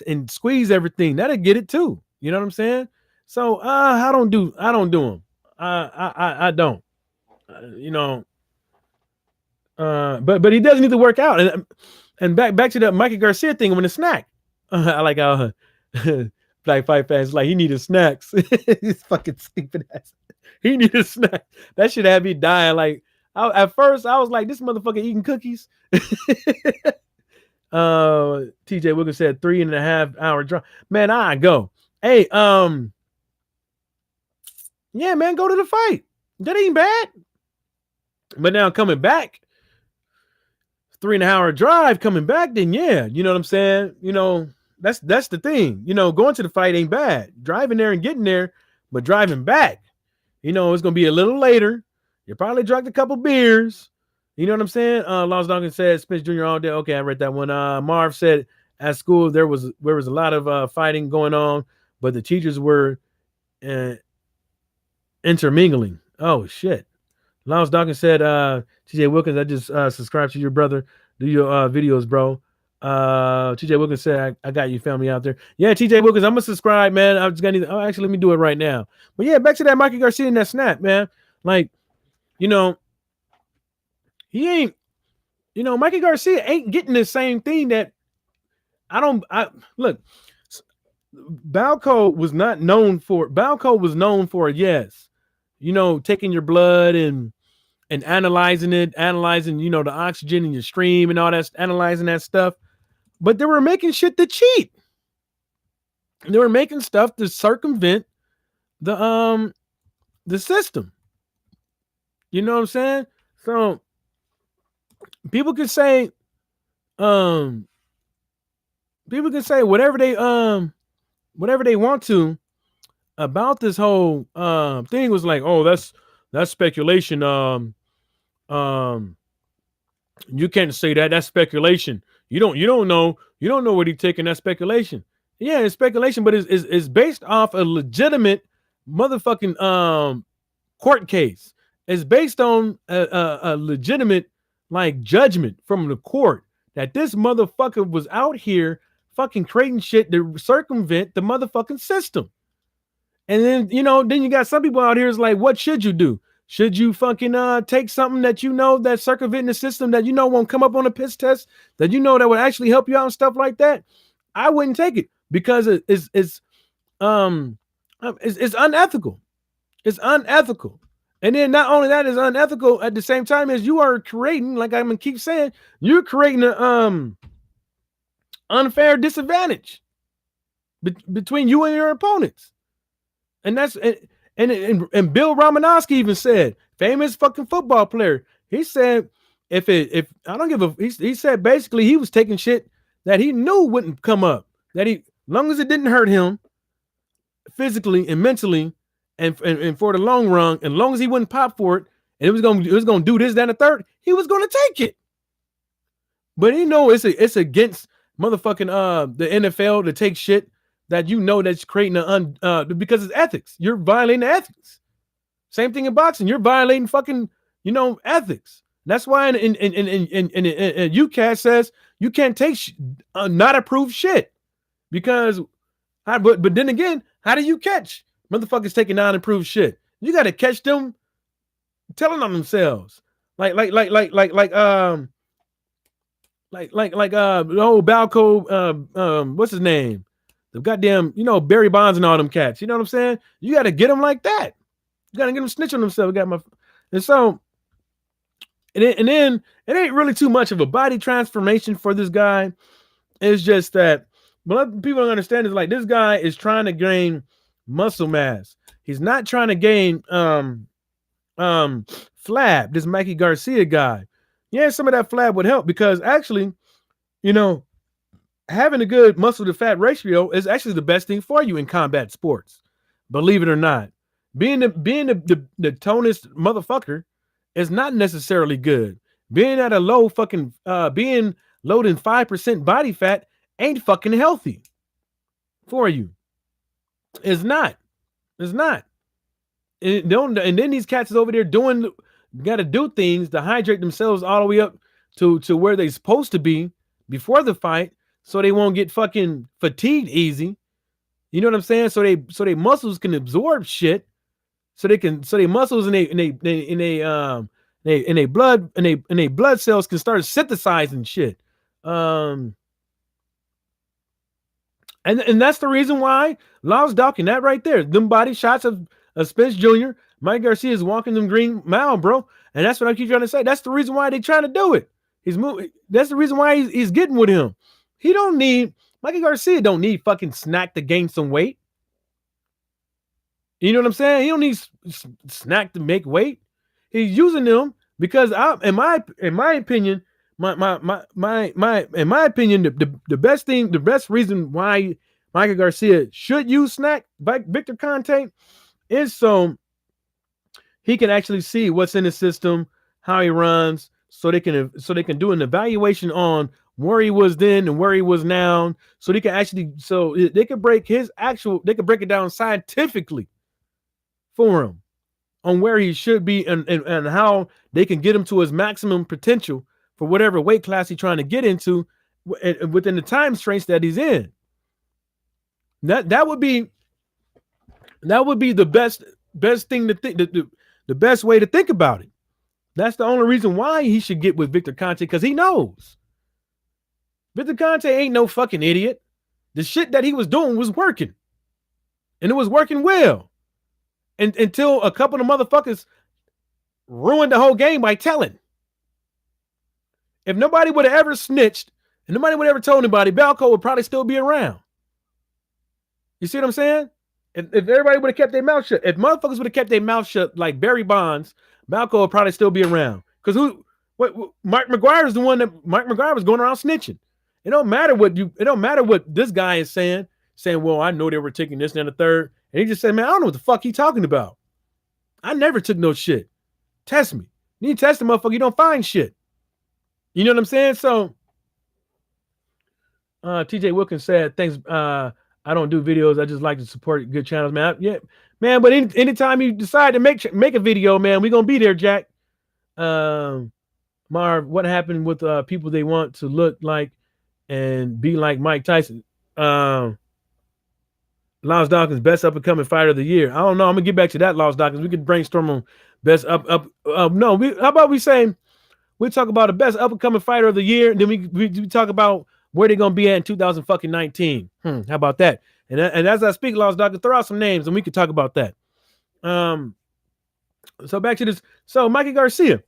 and squeeze everything. That'll get it too. You know what I'm saying? So I don't do them. I don't. But he does need to work out. And back to the Mikey Garcia thing with the snack. I like how Black Fight fans like he needed snacks. He's fucking stupid ass. He needed snack. That should have me dying. Like at first I was like, this motherfucker eating cookies. TJ Wilkins said 3.5 hour drive. Man, I go. Hey, yeah, man, go to the fight. That ain't bad. But now coming back, 3.5 hour drive coming back, then yeah, you know what I'm saying? That's the thing. Going to the fight ain't bad. Driving there and getting there, but driving back, it's gonna be a little later. You probably drank a couple beers. You know what I'm saying? Lance Duncan said Spence Jr. all day. Okay, I read that one. Marv said at school there was a lot of fighting going on, but the teachers were intermingling. Oh shit. Lance Duncan said, TJ Wilkins, I just subscribed to your brother. Do your videos, bro. TJ Wilkins said, I got you, family out there. Yeah, TJ Wilkins, I'm gonna subscribe, man. I just got to actually let me do it right now. But yeah, back to that Mikey Garcia and that snap, man. Like, you know, he ain't, Mikey Garcia ain't getting the same thing that I look, Balco was not known for. Balco was known for, yes, taking your blood and analyzing the oxygen in your stream and all that, analyzing that stuff. But they were making shit to cheat. They were making stuff to circumvent the system. You know what I'm saying? So people can say whatever they want to about this whole thing. Was like, oh, that's speculation. You can't say that. That's speculation. You don't know what he's taking. That speculation. Yeah, it's speculation, but it's based off a legitimate motherfucking court case. It's based on a legitimate judgment from the court that this motherfucker was out here fucking creating shit to circumvent the motherfucking system. And then then you got some people out here is like, what should you do? Should you fucking take something that that's circumventing the system that won't come up on a piss test, that that would actually help you out and stuff like that? I wouldn't take it because it's unethical. It's unethical. And then not only that is unethical, at the same time as you are creating, like I'm gonna keep saying, you're creating an unfair disadvantage between you and your opponents. And that's and Bill Romanowski even said, famous fucking football player, he said, if I don't give a, he said basically he was taking shit that he knew wouldn't come up, that he, long as it didn't hurt him physically and mentally and for the long run, and long as he wouldn't pop for it, and it was gonna do this, that, and the third, he was gonna take it. But it's against motherfucking the NFL to take shit that that's creating because it's ethics. You're violating the ethics. Same thing in boxing. You're violating fucking ethics. That's why in UCAS says you can't take not approved shit because. But then again, how do you catch motherfuckers taking non-approved shit? You got to catch them telling on themselves, like the old Balco, what's his name? The goddamn, Barry Bonds and all them cats. You know what I'm saying? You got to get them like that. You got to get them snitching on themselves. And so, and then it ain't really too much of a body transformation for this guy. It's just that, but people don't understand is like this guy is trying to gain muscle mass. He's not trying to gain flab. This Mikey Garcia guy. Yeah, some of that flab would help because actually, having a good muscle to fat ratio is actually the best thing for you in combat sports. Believe it or not, being the tonest motherfucker is not necessarily good. Being at a low fucking being low than 5% body fat ain't fucking healthy for you. It's not. It's not. And then these cats is over there got to do things to hydrate themselves all the way up to where they're supposed to be before the fight, so they won't get fucking fatigued easy. You know what I'm saying? So they muscles can absorb shit. So they muscles and they blood cells can start synthesizing shit. And that's the reason why Law's docking that right there. Them body shots of Spence Jr., Mike Garcia is walking them green mile, bro. And that's what I keep trying to say. That's the reason why they trying to do it. He's moving. That's the reason why he's getting with him. Mikey Garcia don't need fucking snack to gain some weight. You know what I'm saying? He don't need snack to make weight. He's using them because in my opinion, the best reason why Mikey Garcia should use snack like Victor Conte is so he can actually see what's in the system, how he runs, so they can do an evaluation on where he was then and where he was now, so they can break it down scientifically for him on where he should be and how they can get him to his maximum potential for whatever weight class he's trying to get into, within the time constraints that he's in. That would be the best thing to think, the best way to think about it. That's the only reason why he should get with Victor Conte, because he knows Victor Conte ain't no fucking idiot. The shit that he was doing was working, and it was working well, and until a couple of motherfuckers ruined the whole game by telling. If nobody would have ever snitched and nobody would have ever told anybody, Balco would probably still be around. You see what I'm saying? If everybody would have kept their mouth shut, if motherfuckers would have kept their mouth shut like Barry Bonds, Balco would probably still be around. Because Mike McGuire is the one that Mike McGuire was going around snitching. It don't matter what this guy is saying, well, I know they were taking this and the third. And he just said, man, I don't know what the fuck he talking about. I never took no shit. Test me. You need to test the motherfucker, you don't find shit. You know what I'm saying? So TJ Wilkins said, thanks. I don't do videos. I just like to support good channels, man. Yeah, man. But anytime you decide to make a video, man, we're gonna be there, Jack. Marv, what happened with people they want to look like and be like Mike Tyson? Lost Dawkins, best up and coming fighter of the year. I don't know. I'm gonna get back to that, Lost Dawkins. We could brainstorm on best up. No, how about we say we talk about the best up and coming fighter of the year, and then we talk about where they're gonna be at in 2019. How about that? And as I speak, Lost Dawkins, throw out some names and we can talk about that. So back to this. So Mikey Garcia.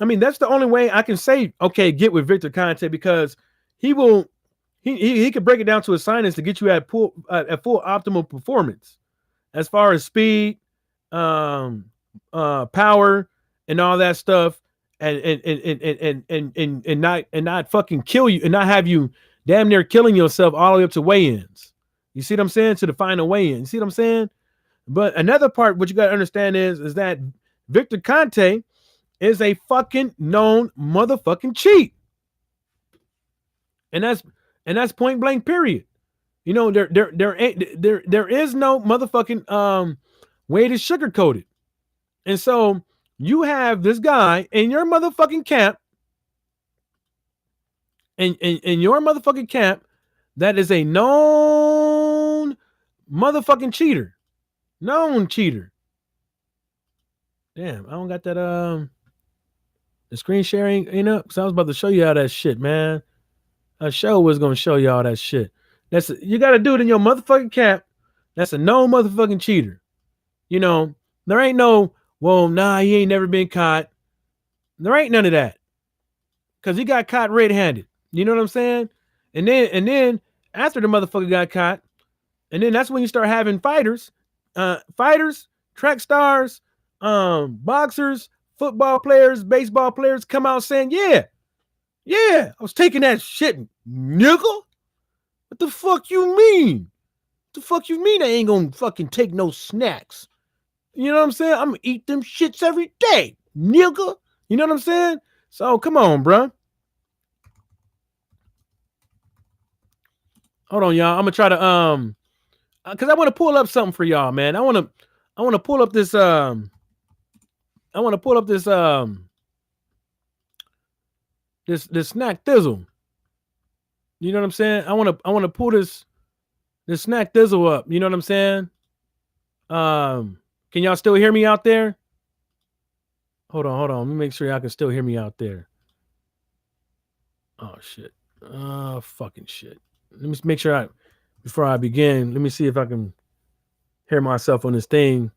I mean, that's the only way I can say, okay, get with Victor Conte, because he could break it down to a science to get you at full optimal performance as far as speed, power, and all that stuff, and not fucking kill you and not have you damn near killing yourself all the way up to weigh-ins. You see what I'm saying? To the final weigh-in. You see what I'm saying? But another part, what you got to understand is that Victor Conte is a fucking known motherfucking cheat. And that's point blank, period. You know, there is no motherfucking way to sugarcoat it. And so you have this guy in your motherfucking camp, in your motherfucking camp, that is a known motherfucking cheater. Known cheater. Damn, I don't got that the screen sharing ain't up, because I was about to show you all that shit, man. A show was gonna show you all that shit. You gotta do it in your motherfucking camp. That's a known motherfucking cheater. You know, there ain't no, well, nah, he ain't never been caught. There ain't none of that. Because he got caught red-handed. You know what I'm saying? And then after the motherfucker got caught, and then that's when you start having fighters, track stars, boxers, football players, baseball players come out saying, yeah, I was taking that shit, nigga. What the fuck you mean? What the fuck you mean I ain't gonna fucking take no snacks? You know what I'm saying? I'm gonna eat them shits every day, nigga. You know what I'm saying? So come on, bro. Hold on, y'all. I'm gonna try to because I want to pull up something for y'all, man. I want to pull up this this snack thizzle. You know what I'm saying? I want to pull this snack thizzle up. You know what I'm saying? Can y'all still hear me out there? Hold on. Let me make sure y'all can still hear me out there. Oh shit. Fucking shit. Let me make sure before I begin, let me see if I can hear myself on this thing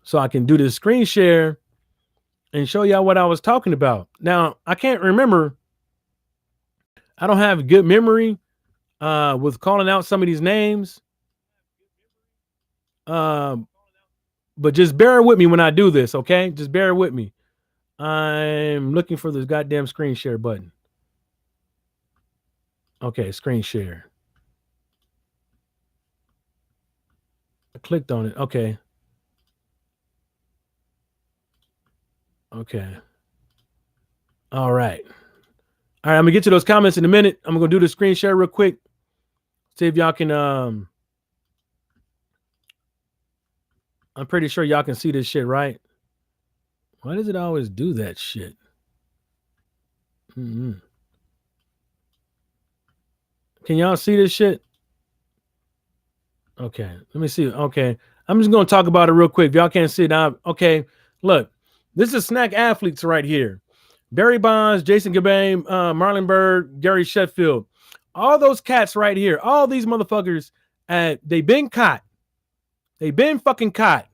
so I can do this screen share and show y'all what I was talking about. Now, I can't remember. I don't have good memory with calling out some of these names. But just bear with me when I do this, okay? Just bear with me. I'm looking for this goddamn screen share button. Okay, screen share. I clicked on it. Okay. All right. I'm gonna get to those comments in a minute. I'm gonna do the screen share real quick. See if y'all can I'm pretty sure y'all can see this shit, right? Why does it always do that shit? Can y'all see this shit? Okay, let me see. Okay, I'm just gonna talk about it real quick. If y'all can't see it now, okay. Look, this is snack athletes right here. Barry Bonds, Jason Gabane, Marlon Byrd, Gary Sheffield. All those cats right here, all these motherfuckers, they've been caught. They've been fucking caught.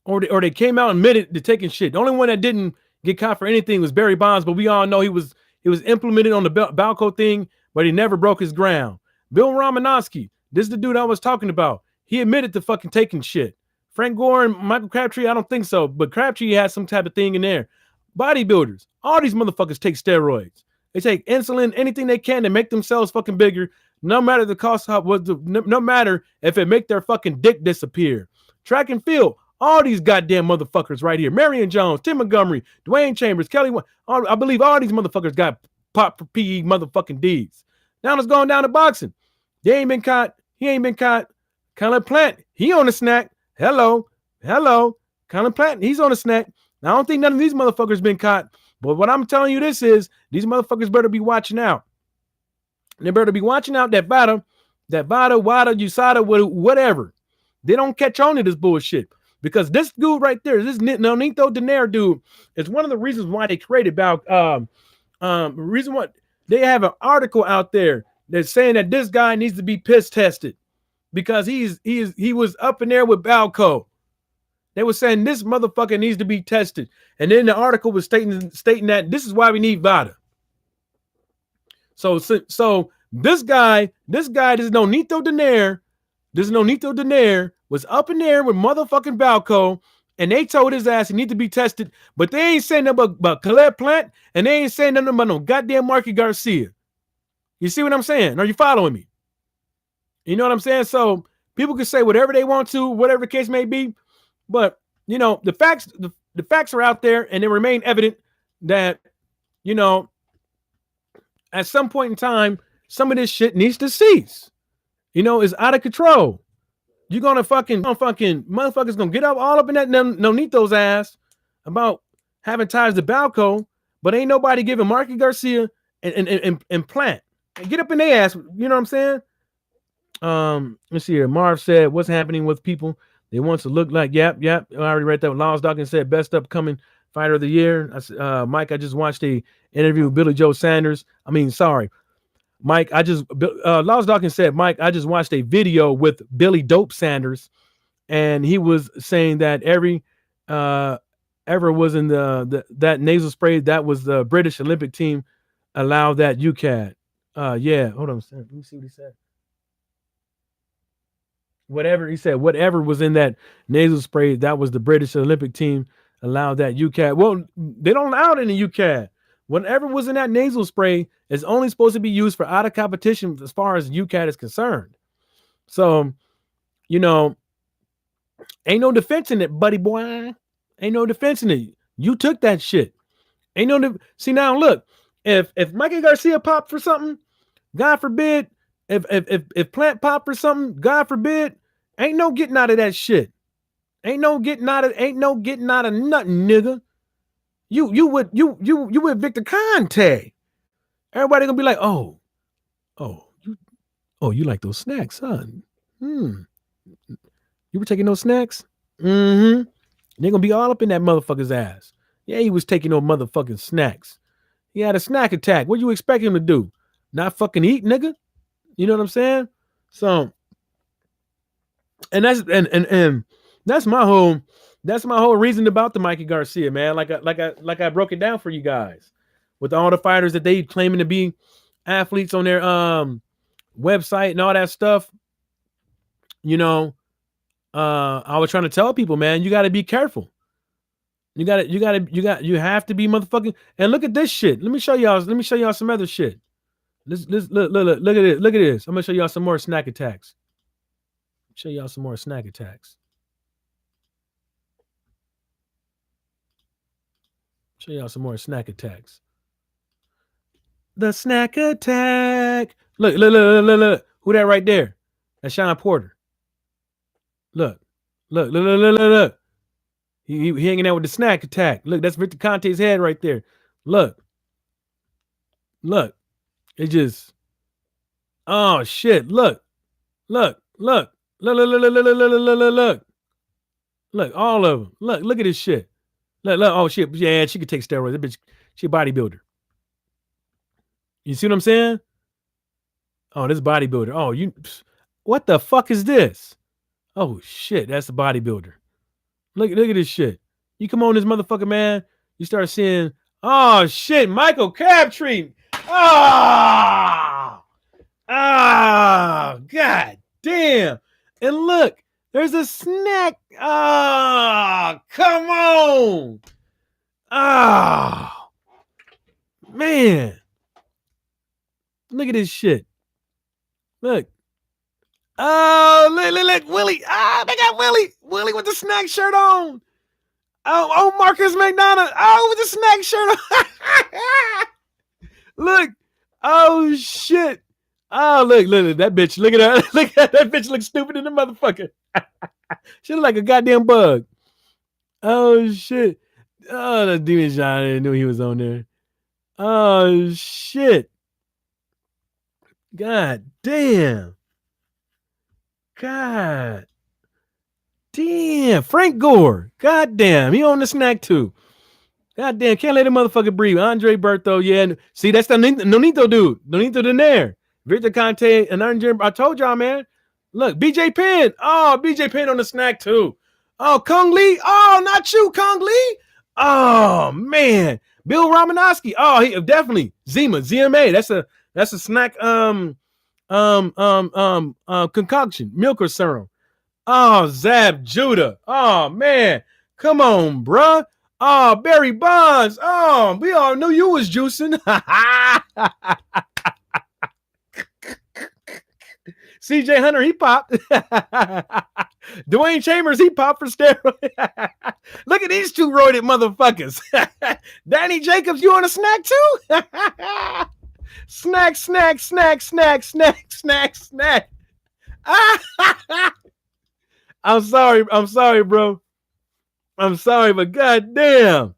Or they came out and admitted to taking shit. The only one that didn't get caught for anything was Barry Bonds, but we all know he was implemented on the Balco thing, but he never broke his ground. Bill Romanowski, this is the dude I was talking about. He admitted to fucking taking shit. Frank Gore and Michael Crabtree, I don't think so, but Crabtree had some type of thing in there. Bodybuilders, all these motherfuckers take steroids. They take insulin, anything they can to make themselves fucking bigger, no matter the cost, no matter if it make their fucking dick disappear. Track and field, all these goddamn motherfuckers right here. Marion Jones, Tim Montgomery, Dwayne Chambers, Kelly. I believe all these motherfuckers got popped for PE motherfucking Ds. Now it's going down to boxing. They ain't been caught. He ain't been caught. Colin Plant, he on the snack. Hello. Colin Plant, he's on the snack. Now, I don't think none of these motherfuckers been caught. But what I'm telling you this is, these motherfuckers better be watching out. They better be watching out that Vada, WADA, USADA, whatever. They don't catch on to this bullshit. Because this dude right there, this Nonito Donaire dude, is one of the reasons why they created reason why they have an article out there that's saying that this guy needs to be piss tested because he was up in there with Balco. They were saying this motherfucker needs to be tested. And then the article was stating that this is why we need VADA. So this guy, this Nonito Donaire was up in there with motherfucking Balco, and they told his ass he need to be tested, but they ain't saying nothing about Caleb Plant, and they ain't saying nothing about no goddamn Marky Garcia. You see what I'm saying? Are you following me? You know what I'm saying? So people can say whatever they want to, whatever the case may be, but you know the facts are out there, and they remain evident that at some point in time, some of this shit needs to cease. It's out of control. You're gonna fucking motherfuckers gonna get up all up in that Nonito's ass about having ties to Balco, but ain't nobody giving Marky Garcia and Plant. Get up in their ass. You know what I'm saying? Let's see here. Marv said, "What's happening with people? They want to look like yep. I already read that. Laws Dawkins said, "Best upcoming fighter of the year." Mike, I just watched a interview with Billy Joe Sanders. Mike, Laws Dawkins said, Mike, I just watched a video with Billy Dope Sanders, and he was saying that ever was in that nasal spray, that was the British Olympic team allowed that UCAD. Yeah, hold on. Let me see what he said. Whatever was in that nasal spray, that was the British Olympic team allowed that UCAD. Well, they don't allow it in the UCAD. Whatever was in that nasal spray is only supposed to be used for out of competition as far as UCAD is concerned. So, ain't no defense in it, buddy boy. Ain't no defense in it. You took that shit. See now, look, if Mikey Garcia popped for something, God forbid, if Plant popped for something, God forbid, ain't no getting out of that shit. Ain't no getting out of nothing, nigga. You with Victor Conte. Everybody gonna be like, you like those snacks, huh? You were taking those snacks? Mm-hmm. They're gonna be all up in that motherfucker's ass. Yeah, he was taking those motherfucking snacks. He had a snack attack. What you expect him to do? Not fucking eat, nigga? You know what I'm saying? So, and that's my whole reason about the Mikey Garcia, man. Like I broke it down for you guys with all the fighters that they claiming to be athletes on their website and all that stuff. I was trying to tell people, man, you got to be careful. You have to be motherfucking. And look at this shit. Let me show y'all some other shit. Look at this. Look at this. I'm gonna show y'all some more snack attacks. Show y'all some more snack attacks. Show y'all some more snack attacks. The snack attack. Look. Who that right there? That's Sean Porter. Look. He hanging out with the snack attack. Look, that's Victor Conte's head right there. Look. It just Oh shit! Look, look, look, look, look, look, look, look, look, look, look, look. Look, all of them. Look at this shit. Look. Oh shit! Yeah, she could take steroids. That bitch, she a bodybuilder. You see what I'm saying? Oh, this bodybuilder. Oh, what the fuck is this? Oh shit, that's a bodybuilder. Look at this shit. You come on this motherfucker, man. You start seeing, oh shit, Michael Crabtree. Ah, god damn. And look, there's a snack. Come on. Man. Look at this shit. Look. Oh, look, Willie. They got Willie. Willie with the snack shirt on. Oh, Marcus McDonald. Oh, with the snack shirt on. Look. Oh, shit. Oh, look, that bitch. Look at her. Look at that bitch. Look stupid in the motherfucker. She look like a goddamn bug. Oh, shit. Oh, the Demon John. I didn't know he was on there. Oh, shit. God damn. God damn. Frank Gore. God damn. He on the snack too. God damn. Can't let a motherfucker breathe. Andre Bertho. Yeah. See, that's the Nonito dude. Nonito in there. Victor Conte and Andre. I told y'all, man. Look, BJ Penn. Oh, BJ Penn on the snack too. Oh, Kung Lee. Oh, not you, Kung Lee. Oh, man. Bill Romanowski. Oh, he definitely. ZMA. That's a snack concoction, milk or serum. Oh, Zab Judah. Oh man, come on, bruh. Oh, Barry Bonds. Oh, we all knew you was juicing. CJ Hunter, he popped. Dwayne Chambers, he popped for steroids. Look at these two roided motherfuckers. Danny Jacobs, you on a snack too? Snack. I'm sorry, bro. I'm sorry, but goddamn,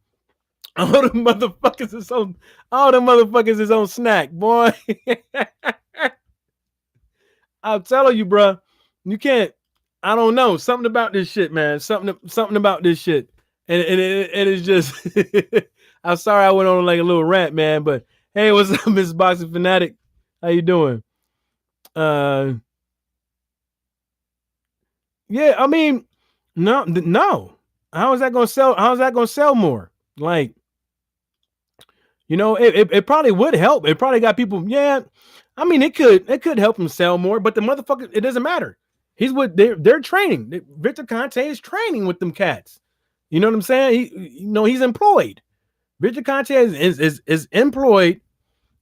all the motherfuckers is on snack, boy. I'm telling you, bro, you can't. I don't know, something about this shit, man. Something about this shit, and it is just. I'm sorry I went on like a little rant, man, but hey, what's up, Miss Boxing Fanatic? How you doing? Yeah, I mean, no. How is that gonna sell? How is that gonna sell more? Like, you know, it probably would help. It probably got people. Yeah, I mean, it could help him sell more. But the motherfucker, it doesn't matter. He's with they're training. Victor Conte is training with them cats. You know what I'm saying? He's employed. Victor Conte is employed.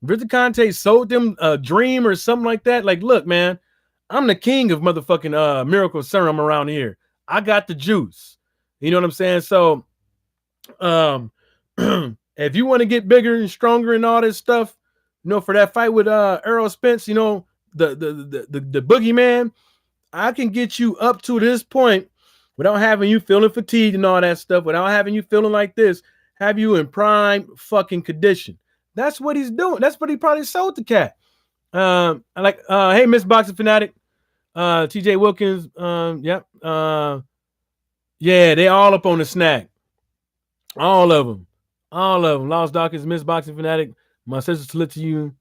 Victor Conte sold them a dream or something like that. Like, look, man, I'm the king of motherfucking miracle serum around here. I got the juice. You know what I'm saying? So, if you want to get bigger and stronger and all this stuff, you know, for that fight with Errol Spence, you know, the boogeyman, I can get you up to this point without having you feeling fatigued and all that stuff, without having you feeling like this, have you in prime fucking condition. That's what he's doing. That's what he probably sold the cat. Hey, Miss Boxing Fanatic, TJ Wilkins, yep. Yeah, they all up on the snack. All of them. Lost Dawkins, Miss Boxing Fanatic, my sister salute to you.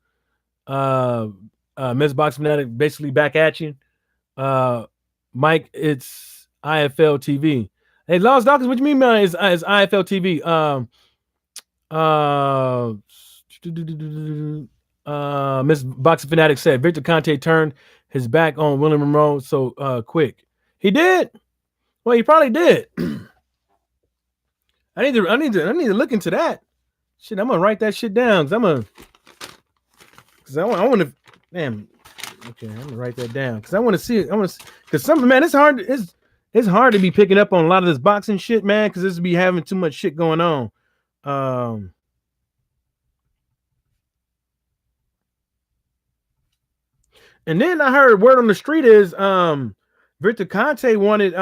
Miss Boxing Fanatic, basically back at you. Mike, it's IFL TV. Hey, Lost Dawkins, what you mean, man? Is IFL TV? Miss Boxing Fanatic said Victor Conte turned his back on William Monroe so quick. He did. Well, he probably did. I need to look into that. Shit, I'm gonna write that shit down because I want to. Damn. Okay, I'm gonna write that down because I want to see it. Because something, man, it's hard to be picking up on a lot of this boxing shit, man, because this be having too much shit going on. And then I heard word on the street is Victor Conte wanted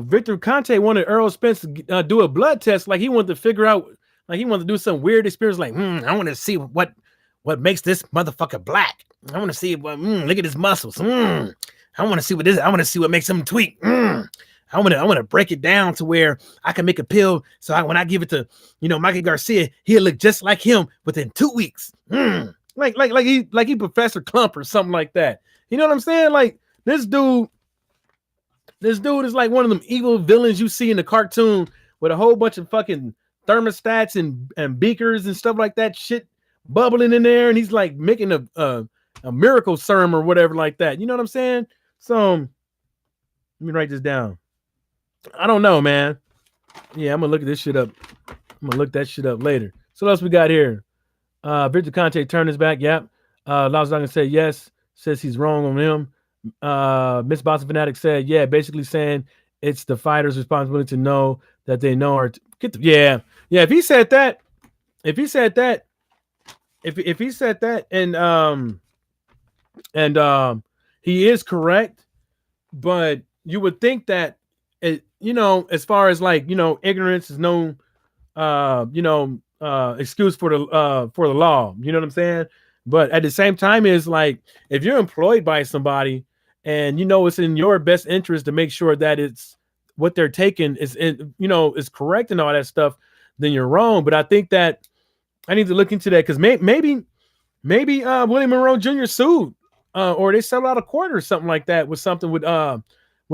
Victor Conte wanted Errol Spence to do a blood test, like he wanted to figure out Like he wanted to do some weird experience. Like, I want to see what makes this motherfucker black. I want to see what. Look at his muscles. I want to see what this. I want to see what makes him tweak. I want to break it down to where I can make a pill. So when I give it to, Mikey Garcia, he'll look just like him within 2 weeks. Like he Professor Clump or something like that. You know what I'm saying? Like this dude is like one of them evil villains you see in the cartoon with a whole bunch of fucking thermostats and beakers and stuff like that shit bubbling in there, and he's like making a miracle serum or whatever like that. You know what I'm saying? So let me write this down. I don't know, man. Yeah, I'm gonna look at this shit up. I'm gonna look that shit up later. So what else we got here? Victor Conte turned his back. Yep. Laos Doggan said yes. Says he's wrong on him. Miss Boston Fanatic said, yeah, basically saying it's the fighter's responsibility to know that they know or yeah. If he said that, and he is correct, but you would think that it, as far as like, ignorance is no excuse for the law. You know what I'm saying? But at the same time, is like if you're employed by somebody and it's in your best interest to make sure that it's what they're taking is is correct and all that stuff, then you're wrong. But I think that I need to look into that because maybe William Monroe Jr. sued or they settled out of court or something like that with something with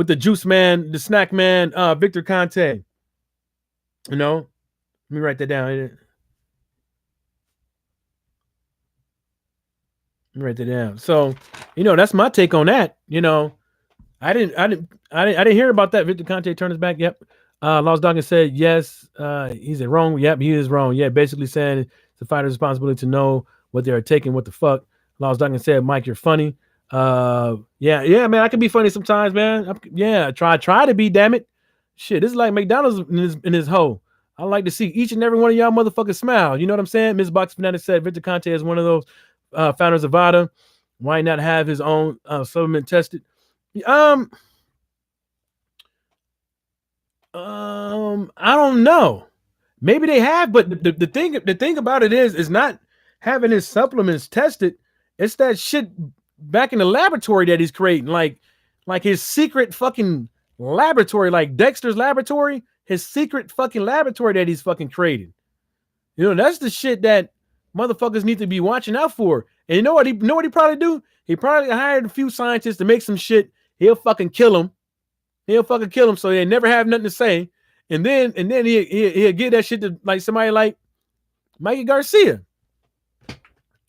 the juice man, the snack man, Victor Conte. Let me write that down. Let me write that down. So, that's my take on that. I didn't hear about that. Victor Conte turned his back. Yep. Laos Doggan said yes. He's wrong. Yep, he is wrong. Yeah, basically saying it's the fighter's responsibility to know what they are taking. What the fuck? Laos Doggan said, Mike, you're funny. Yeah, man, I can be funny sometimes, man. Try to be, damn it. Shit, this is like McDonald's in his hole. I like to see each and every one of y'all motherfuckers smile. You know what I'm saying? Ms. Box Fanatic said Victor Conte is one of those founders of VADA. Why not have his own supplement tested? I don't know. Maybe they have, but the thing about it is not having his supplements tested. It's that shit back in the laboratory that he's creating, like his secret fucking laboratory, like Dexter's laboratory, his secret fucking laboratory that he's fucking created. That's the shit that motherfuckers need to be watching out for. And you know what he probably do? He probably hired a few scientists to make some shit. He'll fucking kill them. So they never have nothing to say. And then he'll get that shit to like somebody like Mikey Garcia.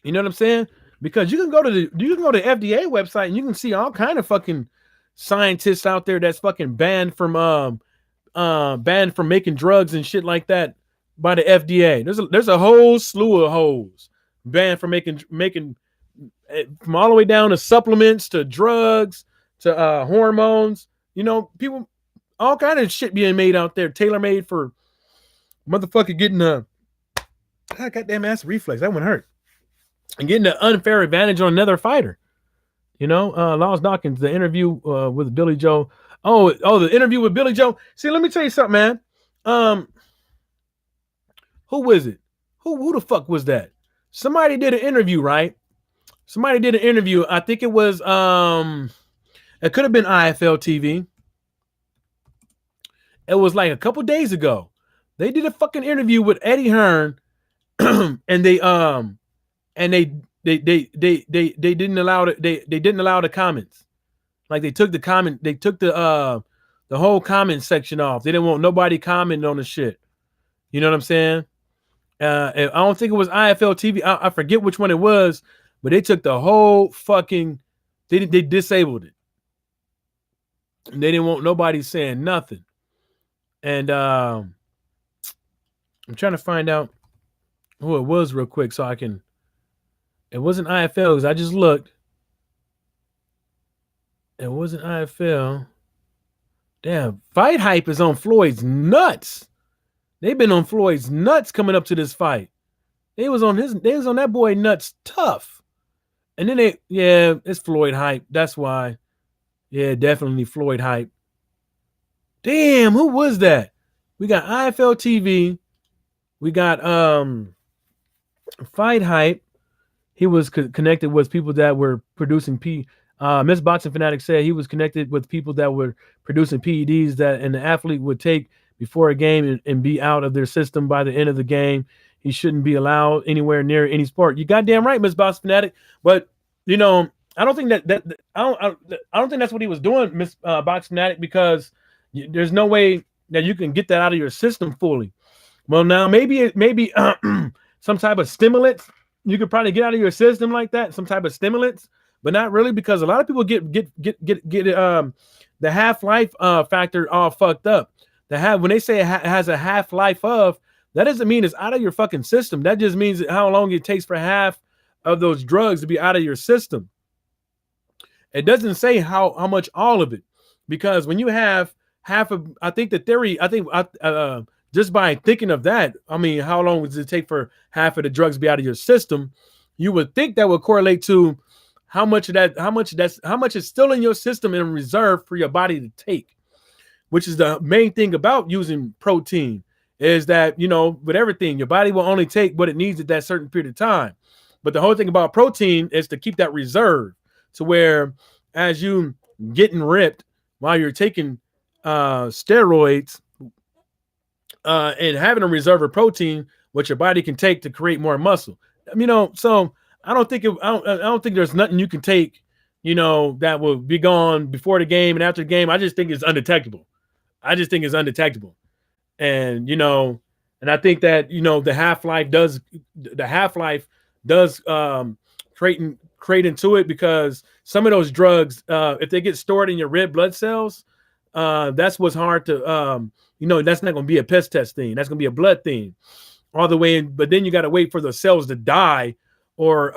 You know what I'm saying? Because you can go to the FDA website and you can see all kind of fucking scientists out there that's fucking banned from making drugs and shit like that by the FDA. There's a whole slew of hoes banned from making from all the way down to supplements to drugs to hormones. People, all kind of shit being made out there, tailor made for motherfucker getting goddamn ass reflex. That one hurt. And getting an unfair advantage on another fighter. Laos Dawkins, the interview with Billy Joe. Oh, the interview with Billy Joe. See, let me tell you something, man. Who was it? Who the fuck was that? Somebody did an interview, right? I think it was it could have been IFL TV. It was like a couple days ago. They did a fucking interview with Eddie Hearn, and they didn't allow the comments. Like they took the whole comment section off. They didn't want nobody commenting on the shit. You know what I'm saying? I don't think it was IFL TV. I forget which one it was, but they took the whole fucking. They disabled it. And they didn't want nobody saying nothing. And I'm trying to find out who it was real quick so I can. It wasn't IFL because I just looked. It wasn't IFL. Damn, Fight Hype is on Floyd's nuts. They've been on Floyd's nuts coming up to this fight. They was on that boy nuts tough. And then it's Floyd Hype. That's why. Yeah, definitely Floyd Hype. Damn, who was that? We got IFL TV. We got Fight Hype. He was connected with people that were producing Miss Boxing Fanatic said he was connected with people that were producing PEDs that an athlete would take before a game and be out of their system by the end of the game. He shouldn't be allowed anywhere near any sport. You goddamn right, Miss Boxing Fanatic. But you know, I don't think that I don't think that's what he was doing, Miss Boxing Fanatic, because there's no way that you can get that out of your system fully. Well, now maybe some type of stimulant you could probably get out of your system like that, some type of stimulants, but not really, because a lot of people get the half-life factor all fucked up. When they say it has a half-life of, that doesn't mean it's out of your fucking system. That just means how long it takes for half of those drugs to be out of your system. It doesn't say how much all of it, because when you have half of, I think the theory, just by thinking of that, I mean, how long does it take for half of the drugs to be out of your system? You would think that would correlate to how much is still in your system in reserve for your body to take, which is the main thing about using protein, is that, you know, with everything, your body will only take what it needs at that certain period of time. But the whole thing about protein is to keep that reserve, to where as you getting ripped while you're taking steroids, and having a reserve of protein, what your body can take to create more muscle. You know, so I don't think there's nothing you can take, you know, that will be gone before the game and after the game. I just think it's undetectable. And you know, and I think that, you know, the half-life does create into it, because some of those drugs, if they get stored in your red blood cells, that's what's hard to you know, that's not going to be a piss test thing. That's going to be a blood thing all the way in. But then you got to wait for the cells to die, or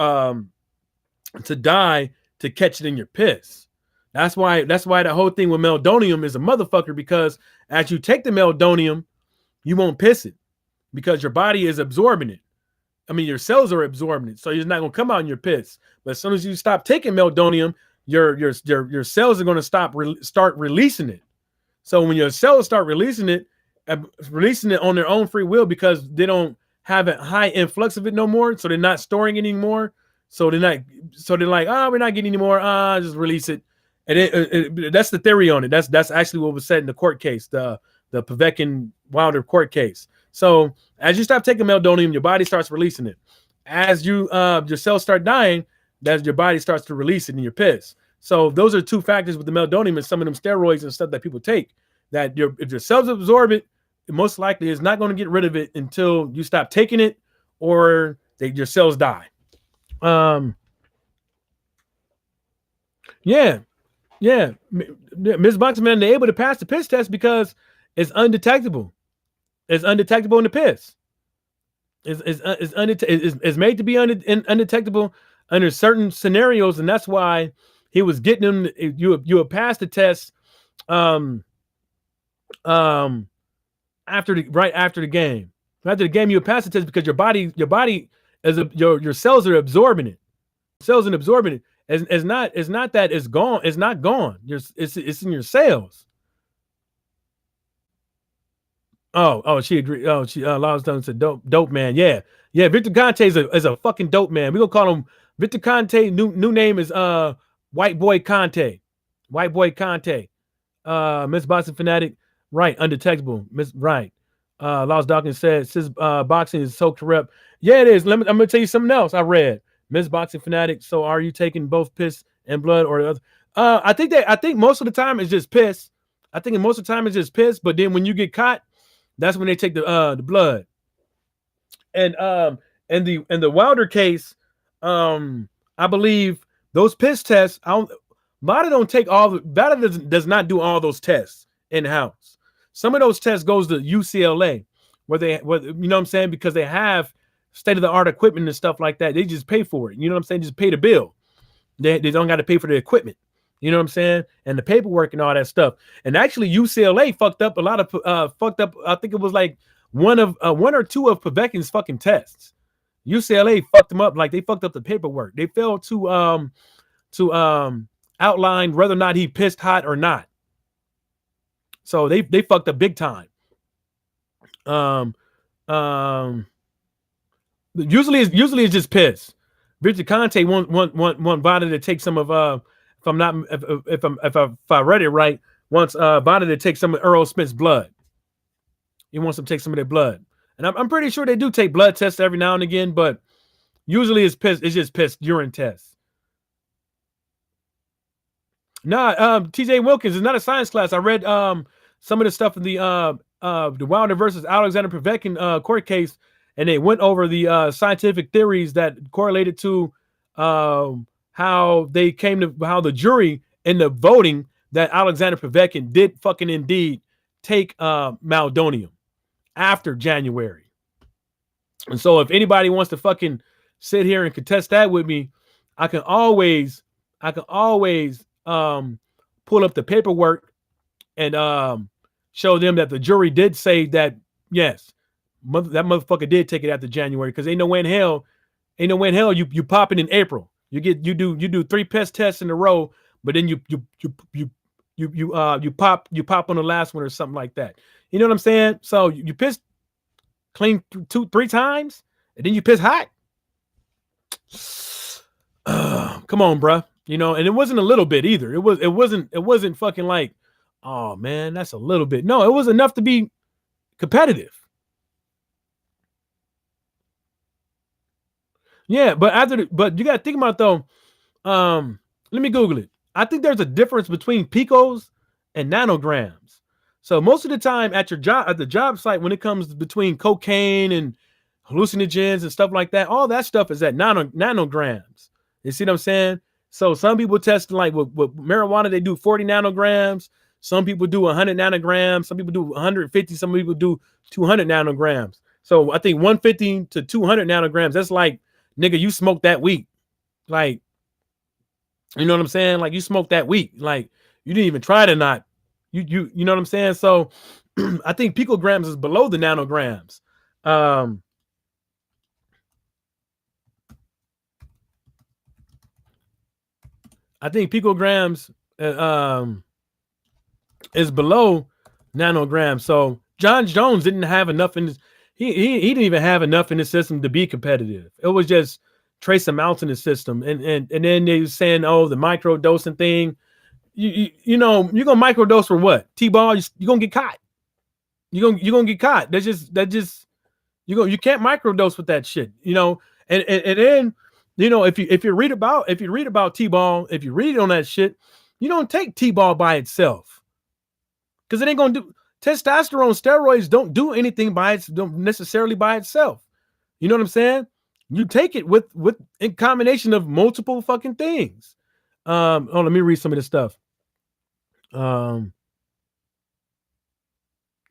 to catch it in your piss. That's why the whole thing with meldonium is a motherfucker, because as you take the meldonium, you won't piss it, because your body is absorbing it. I mean, your cells are absorbing it, so it's not going to come out in your piss. But as soon as you stop taking meldonium, your cells are going to start releasing it. So when your cells start releasing it on their own free will, because they don't have a high influx of it no more, so they're not storing it anymore. So they're like, we're not getting any more. Just release it. And that's the theory on it. That's actually what was said in the court case, the Povetkin Wilder court case. So as you stop taking meldonium, your body starts releasing it. As your cells start dying, that your body starts to release it in your piss. So those are two factors with the meldonium and some of them steroids and stuff that people take. That if your cells absorb it, most likely is not going to get rid of it until you stop taking it, or your cells die. Yeah. Ms. Boxman, they're able to pass the piss test because it's undetectable. It's undetectable in the piss. It's made to be undetectable under certain scenarios, and that's why he was getting them. You would pass the test after the game. After the game, you would pass the test, because your body is your cells are absorbing it. Cells are absorbing it. It's not that it's gone. It's not gone. It's in your cells. Oh, she agreed. Oh, she Lawrence Dunn said dope man. Yeah. Victor Conte is a fucking dope man. We're gonna call him Victor Conte. New name is White Boy Conte. White Boy Conte. Miss Boxing Fanatic. Right, undetectable. Miss Right. Lost Dawkins says boxing is so corrupt. Yeah, it is. I'm gonna tell you something else I read. Miss Boxing Fanatic. So are you taking both piss and blood, or the other? I think most of the time it's just piss. But then when you get caught, that's when they take the blood. And in the Wilder case, I believe those piss tests, VADA don't take VADA does not do all those tests in-house. Some of those tests goes to UCLA, where you know what I'm saying, because they have state-of-the-art equipment and stuff like that. They just pay for it. You know what I'm saying? Just pay the bill. They don't got to pay for the equipment. You know what I'm saying? And the paperwork and all that stuff. And actually, UCLA fucked up a lot of I think it was like one or two of Povetkin's fucking tests. UCLA fucked them up. Like, they fucked up the paperwork. They failed to outline whether or not he pissed hot or not. So they fucked up big time. Usually it's just piss. Victor Conte want Vada to take some of if I'm not if I read it right, wants Vada to take some of Earl Smith's blood. He wants them to take some of their blood. And I'm pretty sure they do take blood tests every now and again, but usually it's piss, it's just piss urine tests. Nah, TJ Wilkins is not a science class. I read some of the stuff in the Wilder versus Alexander Povetkin court case, and they went over the scientific theories that correlated to how they came to how the jury in the voting that Alexander Povetkin did fucking indeed take Maldonium after January. And so if anybody wants to fucking sit here and contest that with me, I can always pull up the paperwork and show them that the jury did say that yes, that motherfucker did take it after January, because ain't no way in hell you pop it in April. You do 3 piss tests in a row, but then you pop on the last one or something like that. You know what I'm saying? So you piss clean 2-3 times, and then you piss hot. Come on, bruh. You know, and it wasn't a little bit either. It wasn't fucking like, oh man, that's a little bit. No, it was enough to be competitive. Yeah, but you gotta think about though. Let me Google it. I think there's a difference between picos and nanograms. So most of the time at the job site, when it comes between cocaine and hallucinogens and stuff like that, all that stuff is at nanograms. You see what I'm saying? So some people test like with marijuana, they do 40 nanograms. Some people do 100 nanograms. Some people do 150. Some people do 200 nanograms. So I think 150 to 200 nanograms, that's like, nigga, you smoked that week. Like, you know what I'm saying? Like, you smoked that week. Like, you didn't even try to not. You know what I'm saying? So I think picograms is below the nanograms. I think picograms is below nanograms. So John Jones didn't have enough in his, he didn't even have enough in the system to be competitive. It was just trace amounts in the system. And then they were saying, oh, the micro dosing thing. You know, you're gonna microdose for what? T-ball, you're gonna get caught. You're gonna get caught. You can't microdose with that shit, you know. And then, you know, if you read about T-ball, if you read on that shit, you don't take T-ball by itself. Because it ain't gonna do testosterone, steroids don't do anything don't necessarily by itself. You know what I'm saying? You take it with in combination of multiple fucking things. Let me read some of this stuff.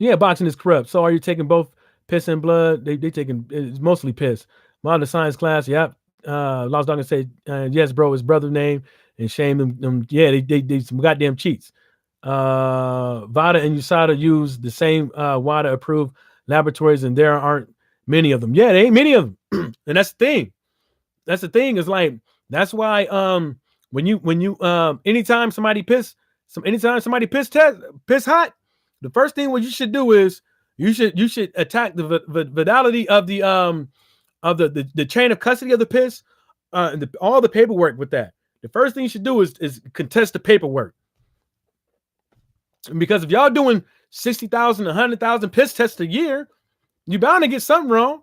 Yeah, boxing is corrupt. So are you taking both piss and blood? They taking, it's mostly piss. Modern science class, yep. Lost Dog say, yes, bro, his brother's name, and shame them. Yeah, they some goddamn cheats. Vada and USADA use the same WADA approved laboratories, and there aren't many of them. Yeah, there ain't many of them. And that's the thing. That's the thing, is like, that's why when you anytime somebody piss hot, the first thing what you should do is you should attack the validity of the chain of custody of the piss, all the paperwork with that. The first thing you should do is contest the paperwork. Because if y'all doing 60,000, 100,000 piss tests a year, you're bound to get something wrong.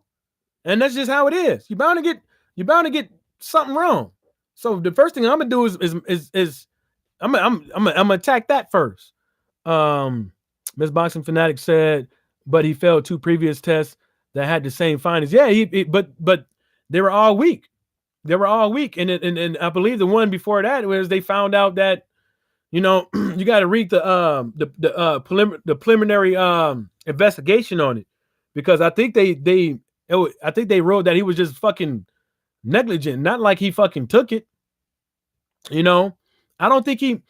And that's just how it is. You're bound to get something wrong. So the first thing I'm gonna do is I'm gonna attack that first. Miss Boxing Fanatic said, but he failed 2 previous tests that had the same findings. Yeah, but they were all weak. And I believe the one before that was they found out that, you know, you got to read the preliminary investigation on it, because I think they wrote that he was just fucking negligent, not like he fucking took it. You know, I don't think he.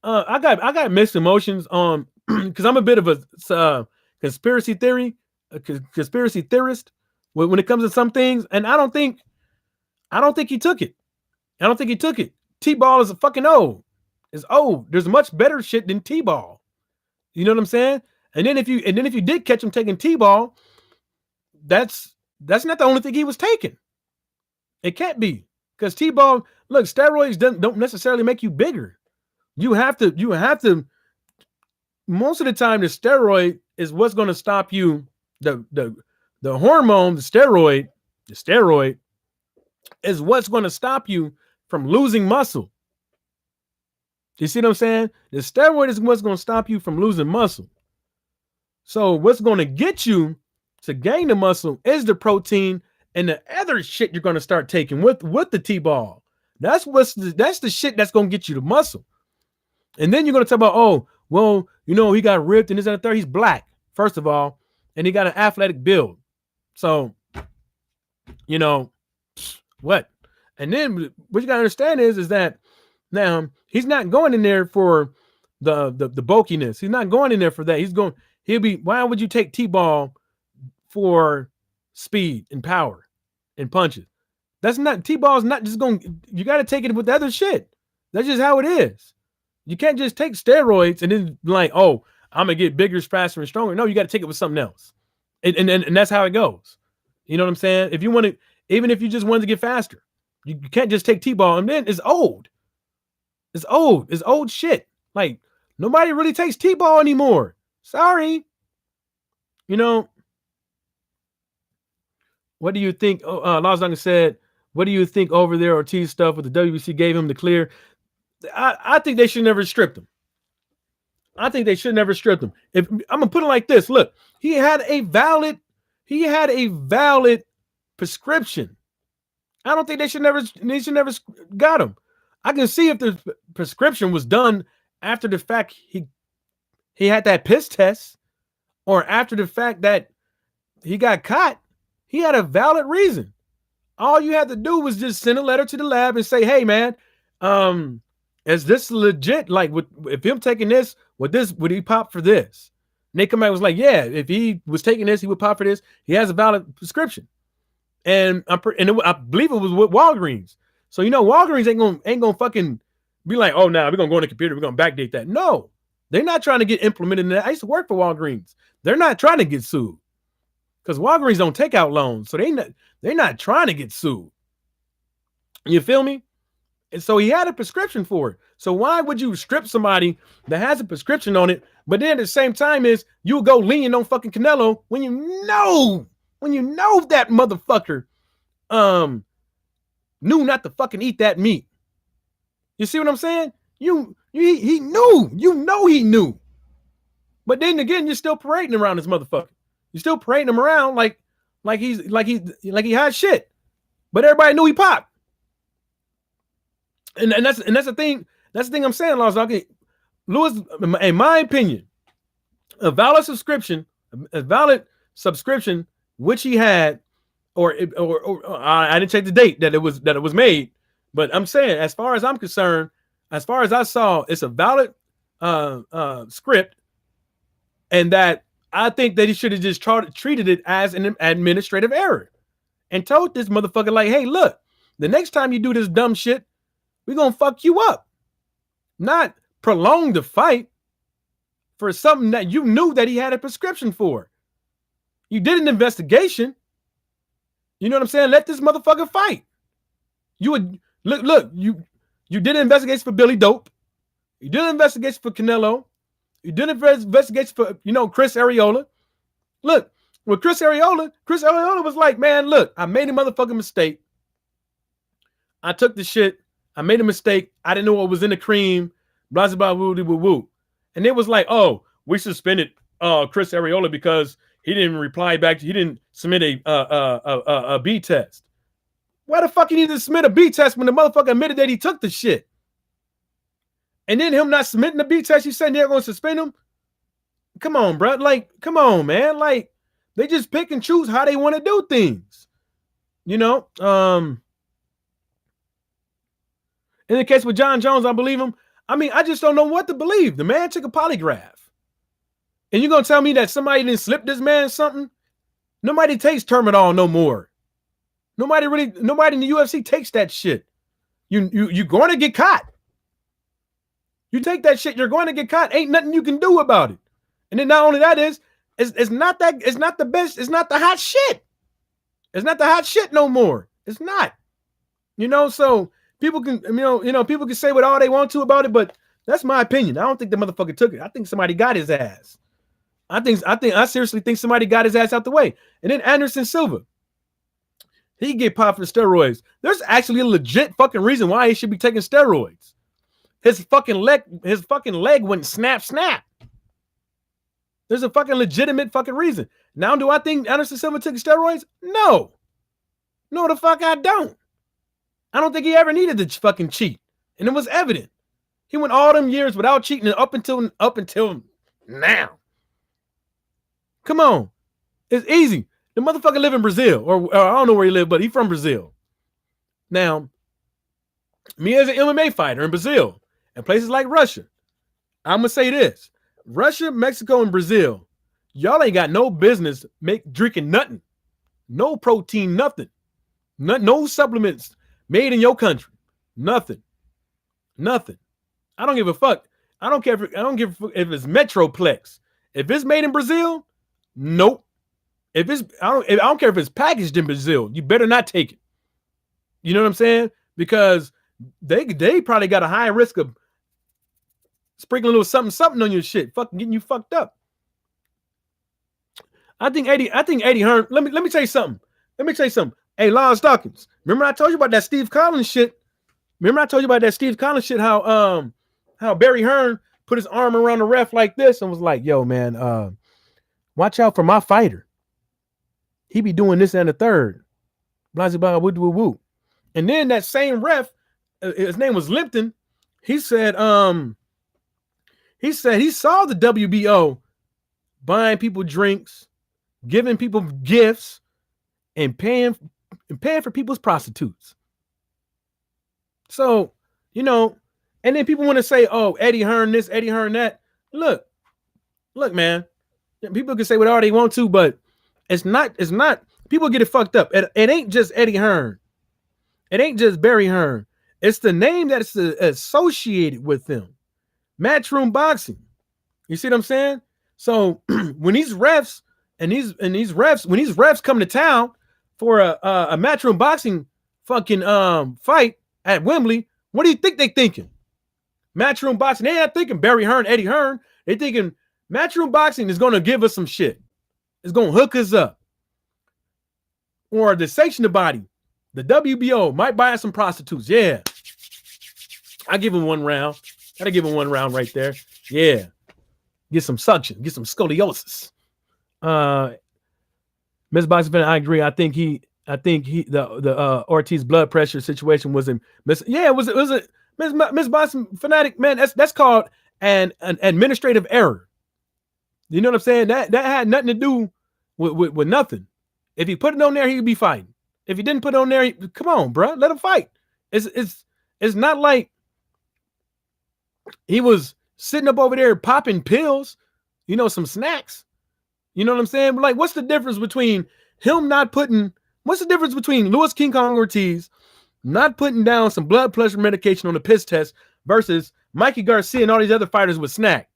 I got mixed emotions on because I'm a bit of a conspiracy theorist when it comes to some things, and I don't think he took it. I don't think he took it. T-ball is a fucking old. It's old. There's much better shit than T-ball. You know what I'm saying? And then if you did catch him taking T-ball, that's not the only thing he was taking. It can't be, because T-ball, look, steroids don't necessarily make you bigger. You have to. Most of the time, the steroid is what's going to stop you. The hormone, the steroid is what's going to stop you from losing muscle. You see what I'm saying? The steroid is what's going to stop you from losing muscle. So what's going to get you to gain the muscle is the protein and the other shit you're going to start taking with the T-ball. That's the shit that's going to get you the muscle. And then you're going to talk about, oh, well, he got ripped and this and the third. He's black, first of all, and he got an athletic build. So, what? And then what you got to understand is that now he's not going in there for the bulkiness. He's not going in there for that. Why would you take T-ball for speed and power and punches? T-ball is not just going, you got to take it with the other shit. That's just how it is. You can't just take steroids and then like, oh, I'm going to get bigger, faster, and stronger. No, you got to take it with something else. And that's how it goes. You know what I'm saying? If you want to, even if you just wanted to get faster, you can't just take T-ball, and then it's old. It's old. It's old shit. Like, nobody really takes T-ball anymore. Sorry. What do you think? Lars Duncan said, what do you think over there, Ortiz stuff with the WBC gave him the clear? I think they should never stripped him. If I'm gonna put it like this, look, he had a valid prescription. I don't think they should never got him. I can see if the prescription was done after the fact he had that piss test, or after the fact that he got caught. He had a valid reason. All you had to do was just send a letter to the lab and say, hey man, is this legit? Like, if him taking this, would he pop for this? And they come back and was like, yeah, if he was taking this, he would pop for this. He has a valid prescription. And I believe it was with Walgreens. So, Walgreens ain't gonna fucking be like, oh, now we're gonna go on the computer, we're gonna backdate that. No, they're not trying to get implemented in that. I used to work for Walgreens. They're not trying to get sued, because Walgreens don't take out loans. So they're not trying to get sued. You feel me? And so he had a prescription for it. So why would you strip somebody that has a prescription on it, but then at the same time you go lean on fucking Canelo when you know that motherfucker knew not to fucking eat that meat? You see what I'm saying? He knew. He knew. But then again, you're still parading around this motherfucker. You're still parading him around like he had shit. But everybody knew he popped. And that's the thing. That's the thing I'm saying, Lars. Okay, Lewis, in my opinion, a valid subscription, which he had, or I didn't check the date that it was made, but I'm saying, as far as I'm concerned, as far as I saw, it's a valid script, and that I think that he should have just treated it as an administrative error and told this motherfucker, like, hey, look, the next time you do this dumb shit, we're going to fuck you up. Not prolong the fight for something that you knew that he had a prescription for. You did an investigation. You know what I'm saying? Let this motherfucker fight. You would look, you did an investigation for Billy Dope. You did an investigation for Canelo. You did an investigation for, Chris Arreola. Look, with Chris Arreola was like, man, look, I made a motherfucking mistake. I took the shit. I made a mistake. I didn't know what was in the cream. Blah, blah, blah, woo, woo, woo. And it was like, oh, we suspended Chris Arreola because he didn't reply back. He didn't submit a B test. Why the fuck you need to submit a B test when the motherfucker admitted that he took the shit? And then him not submitting the B test, you saying they're going to suspend him? Come on, bro. Like, come on, man. Like, they just pick and choose how they want to do things. In the case with John Jones, I believe him. I mean, I just don't know what to believe. The man took a polygraph. And you're going to tell me that somebody didn't slip this man something? Nobody takes Terminal no more. Nobody in the UFC takes that shit. You're going to get caught. You take that shit, you're going to get caught. Ain't nothing you can do about it. And then not only that it's not the best, it's not the hot shit. It's not the hot shit no more. It's not. So people can, people can say what all they want to about it, but that's my opinion. I don't think the motherfucker took it. I think somebody got his ass. I seriously think somebody got his ass out the way. And then Anderson Silva, he get popped for steroids. There's actually a legit fucking reason why he should be taking steroids. His fucking leg went snap. There's a fucking legitimate fucking reason. Now, do I think Anderson Silva took steroids? No, the fuck I don't. I don't think he ever needed to fucking cheat, and it was evident. He went all them years without cheating up until now. Come on, it's easy. The motherfucker live in Brazil, or I don't know where he live, but he from Brazil. Now, me as an MMA fighter in Brazil and places like Russia, I'm gonna say this: Russia, Mexico, and Brazil, y'all ain't got no business drinking nothing, no protein, nothing, no supplements made in your country, nothing. I don't give a fuck. I don't care if it's Metroplex. If it's made in Brazil, nope. I don't care if it's packaged in Brazil. You better not take it. You know what I'm saying? Because they probably got a high risk of sprinkling a little something on your shit, fucking getting you fucked up. I think Eddie Hearn. Let me tell you something. Hey, Lars Dawkins, remember I told you about that Steve Collins shit? How Barry Hearn put his arm around the ref like this and was like, "Yo, man, watch out for my fighter. He be doing this and the third." Blah blah woo woo woo. And then that same ref, his name was Lipton. He said he saw the WBO buying people drinks, giving people gifts, and paying for people's prostitutes. So, and then people want to say, "Oh, Eddie Hearn this, Eddie Hearn that." Look, man. People can say what all they want to, but it's not. People get it fucked up. It ain't just Eddie Hearn. It ain't just Barry Hearn. It's the name that's associated with them. Matchroom Boxing. You see what I'm saying? So when these refs come to town for a Matchroom Boxing fucking fight at Wembley, what do you think they thinking? Matchroom Boxing. They not thinking Barry Hearn, Eddie Hearn. They thinking Matchroom Boxing is going to give us some shit. It's going to hook us up. Or the sanctioned body, the WBO, might buy us some prostitutes. Yeah. I give him one round. Gotta give him one round right there. Yeah. Get some suction. Get some scoliosis. Miss Boxing fan, I agree. I think the Ortiz blood pressure situation was Miss Boxing fanatic, man. That's called an administrative error. You know what I'm saying? That had nothing to do with nothing. If he put it on there, he could be fighting. If he didn't put it on there, come on, bro, let him fight. It's not like he was sitting up over there popping pills, some snacks. You know what I'm saying? Like, what's the difference between Louis King Kong Ortiz not putting down some blood pressure medication on the piss test versus Mikey Garcia and all these other fighters with snack?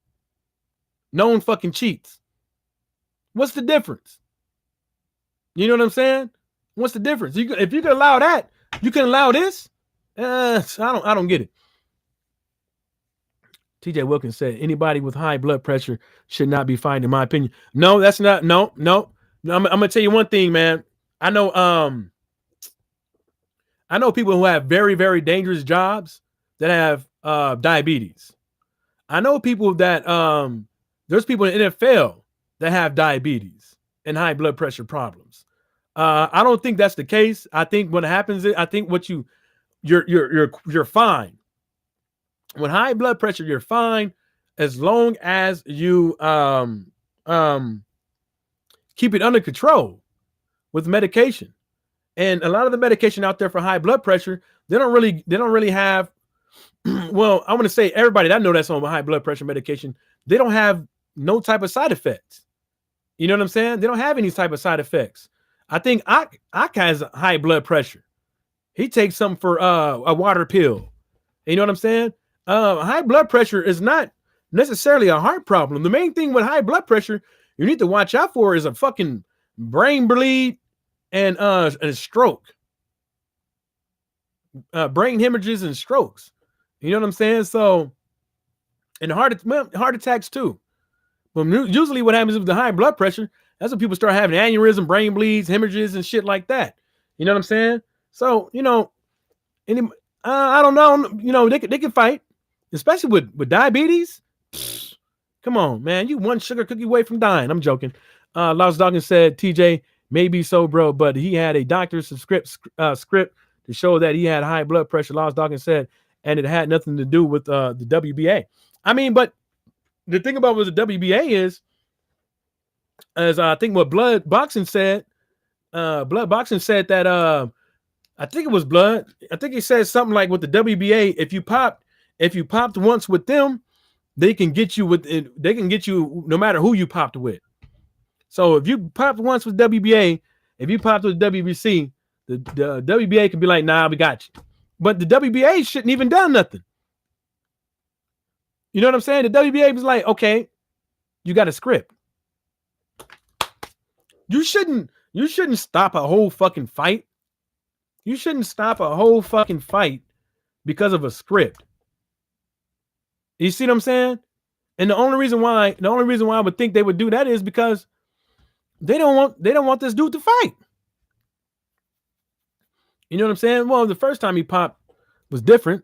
Known fucking cheats. What's the difference? You know what I'm saying? What's the difference? If you can allow that, you can allow this? I don't get it. TJ Wilkins said anybody with high blood pressure should not be fighting, in my opinion. No, that's not. No. I'm gonna tell you one thing, man. I know people who have very, very dangerous jobs that have diabetes. I know people that there's people in the NFL that have diabetes and high blood pressure problems. I don't think that's the case. I think what happens is, I think what you're fine. With high blood pressure, you're fine as long as you keep it under control with medication. And a lot of the medication out there for high blood pressure, they don't really have. Well, I want to say everybody that I know that's on high blood pressure medication, they don't have no type of side effects. You know what I'm saying? They don't have any type of side effects. I think Ak has high blood pressure. He takes something for a water pill. You know what I'm saying? High blood pressure is not necessarily a heart problem. The main thing with high blood pressure you need to watch out for is a fucking brain bleed and a stroke, brain hemorrhages and strokes. You know what I'm saying? So, and heart attacks too. But usually, what happens with the high blood pressure, that's when people start having aneurysm, brain bleeds, hemorrhages, and shit like that. You know what I'm saying? So, I don't know. They can fight, especially with diabetes. Pfft, come on, man. You one sugar cookie away from dying. I'm joking. Lost Dawkins said TJ may be so, bro, but he had a doctor's script to show that he had high blood pressure. Lost Dawkins said, and it had nothing to do with the WBA. I mean, but the thing about what the WBA is, as I think what Blood Boxing said that I think it was Blood. I think he said something like with the WBA, if you popped once with them, they can get you no matter who you popped with. So if you popped once with WBA, if you popped with WBC, the WBA can be like, nah, we got you. But the WBA shouldn't even done nothing. You know what I'm saying? The WBA was like, okay, you got a script. You shouldn't stop a whole fucking fight. You shouldn't stop a whole fucking fight because of a script. You see what I'm saying? And the only reason why I would think they would do that is because they don't want this dude to fight. You know what I'm saying? Well, the first time he popped was different.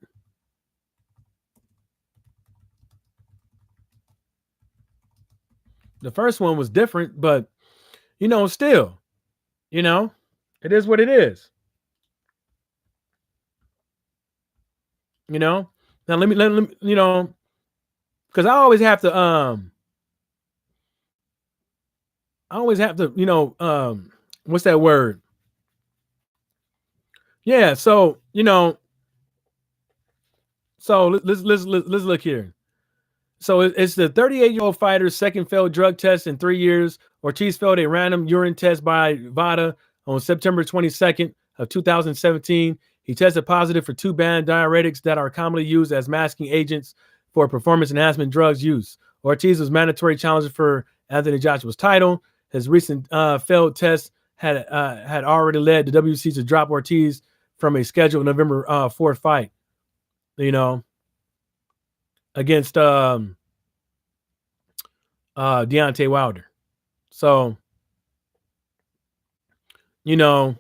The first one was different, but still, it is what it is. Now let me because I always have to what's that word? Yeah, so so let's look here. So it's the 38-year-old fighter's second failed drug test in 3 years. Ortiz failed a random urine test by VADA on September 22nd of 2017. He tested positive for 2 banned diuretics that are commonly used as masking agents for performance enhancement drugs use. Ortiz was mandatory challenger for Anthony Joshua's title. His recent failed test had already led the WC to drop Ortiz from a scheduled November 4th fight. Against Deontay Wilder. So, I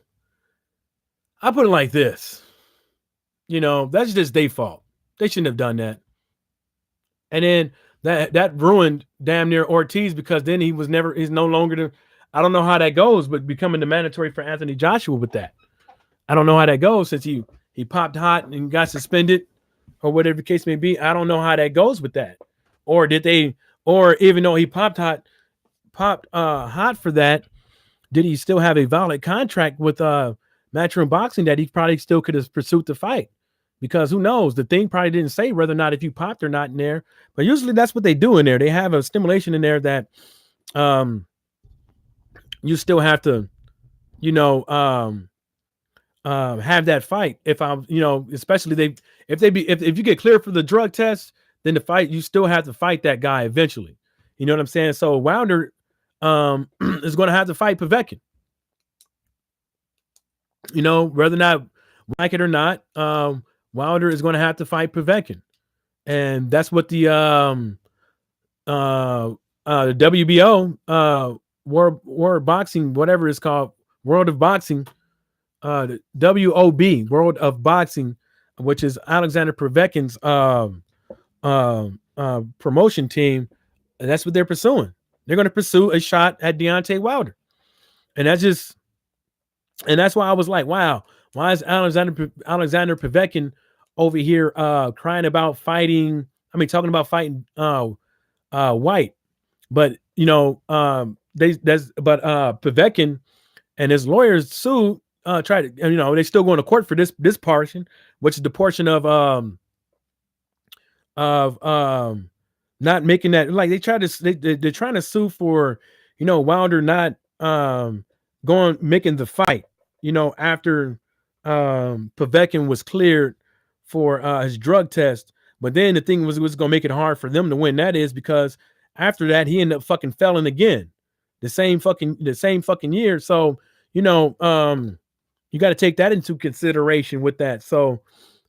put it like this. That's just their fault. They shouldn't have done that. And then that ruined damn near Ortiz because then he's no longer I don't know how that goes, but becoming the mandatory for Anthony Joshua with that. I don't know how that goes since he popped hot and got suspended or whatever the case may be. I don't know how that goes with that. Or even though he popped hot for that, did he still have a valid contract with Matchroom Boxing that he probably still could have pursued the fight? Because who knows? The thing probably didn't say whether or not if you popped or not in there. But usually that's what they do in there. They have a stimulation in there that you still have to, have that fight. If especially if you get cleared for the drug test, then the fight, you still have to fight that guy eventually. You know what I'm saying? So Wilder is going to have to fight Povetkin. Whether or not like it or not, Wilder is going to have to fight Povetkin, and that's what the WBO World Boxing, whatever it's called, World of Boxing, the WOB, World of Boxing, which is Alexander Povetkin's promotion team, and that's what they're pursuing. They're going to pursue a shot at Deontay Wilder, and that's why I was like, wow, why is Alexander Povetkin over here crying about fighting? I mean, talking about fighting White, but Povetkin and his lawyers sued. Try to, they still going to court for this portion, which is the portion of not making that, like they're trying to sue for, Wilder not making the fight, after Povetkin was cleared for his drug test. But then the thing was going to make it hard for them to win. That is because after that he ended up fucking failing again, the same fucking year. So you know, you got to take that into consideration with that. So,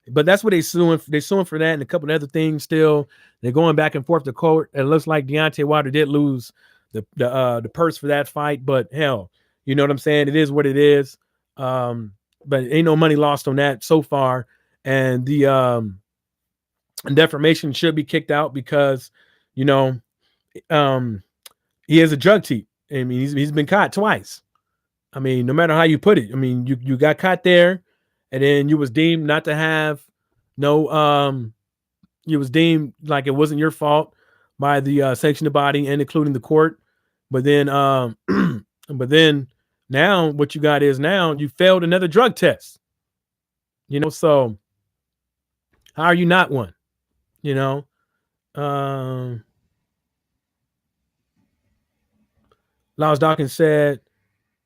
but that's what they suing. They suing for that and a couple of other things. Still, they're going back and forth to court. It looks like Deontay Wilder did lose the purse for that fight, but hell, you know what I'm saying? It is what it is. But ain't no money lost on that so far, and the defamation should be kicked out because, you know, he is a drug thief. I mean, he's been caught twice. I mean, no matter how you put it, I mean, you got caught there, and then you was deemed not to have no you was deemed like it wasn't your fault by the sanctioning body and including the court. But then but then now what you got is now you failed another drug test. You know, so how are you not one? You know? Lars Dawkins said,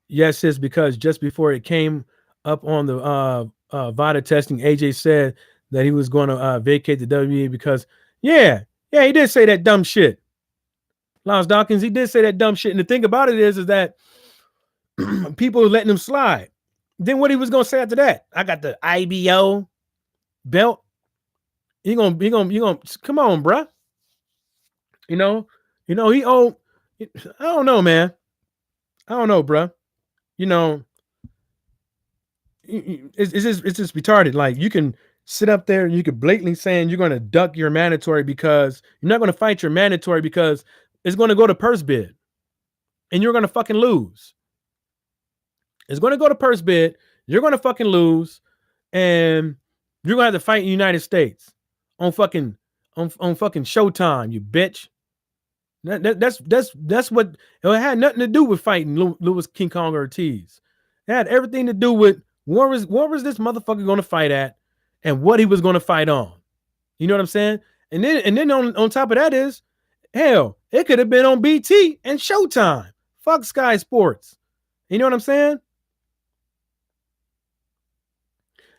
yes, it's because just before it came up on the VADA testing, AJ said that he was going to vacate the WBA because, yeah, he did say that dumb shit. Lars Dawkins, he did say that dumb shit. And the thing about it is that people were letting him slide. Then what he was going to say after that? I got the IBO belt. He gonna come on, bruh. You know, he owned. I don't know, man. I don't know, bruh. You know, it's just retarded. Like, you can sit up there and you can blatantly saying you're going to duck your mandatory because you're not going to fight your mandatory because it's going to go to purse bid and you're going to fucking lose. It's going to go to purse bid. You're going to fucking lose and you're going to have to fight in the United States on fucking Showtime, you bitch. That's what it had nothing to do with fighting Louis King Kong Ortiz. It had everything to do with where was this motherfucker going to fight at and what he was going to fight on. You know what I'm saying? And then on top of that is, hell, it could have been on BT and Showtime. Fuck Sky Sports. You know what I'm saying?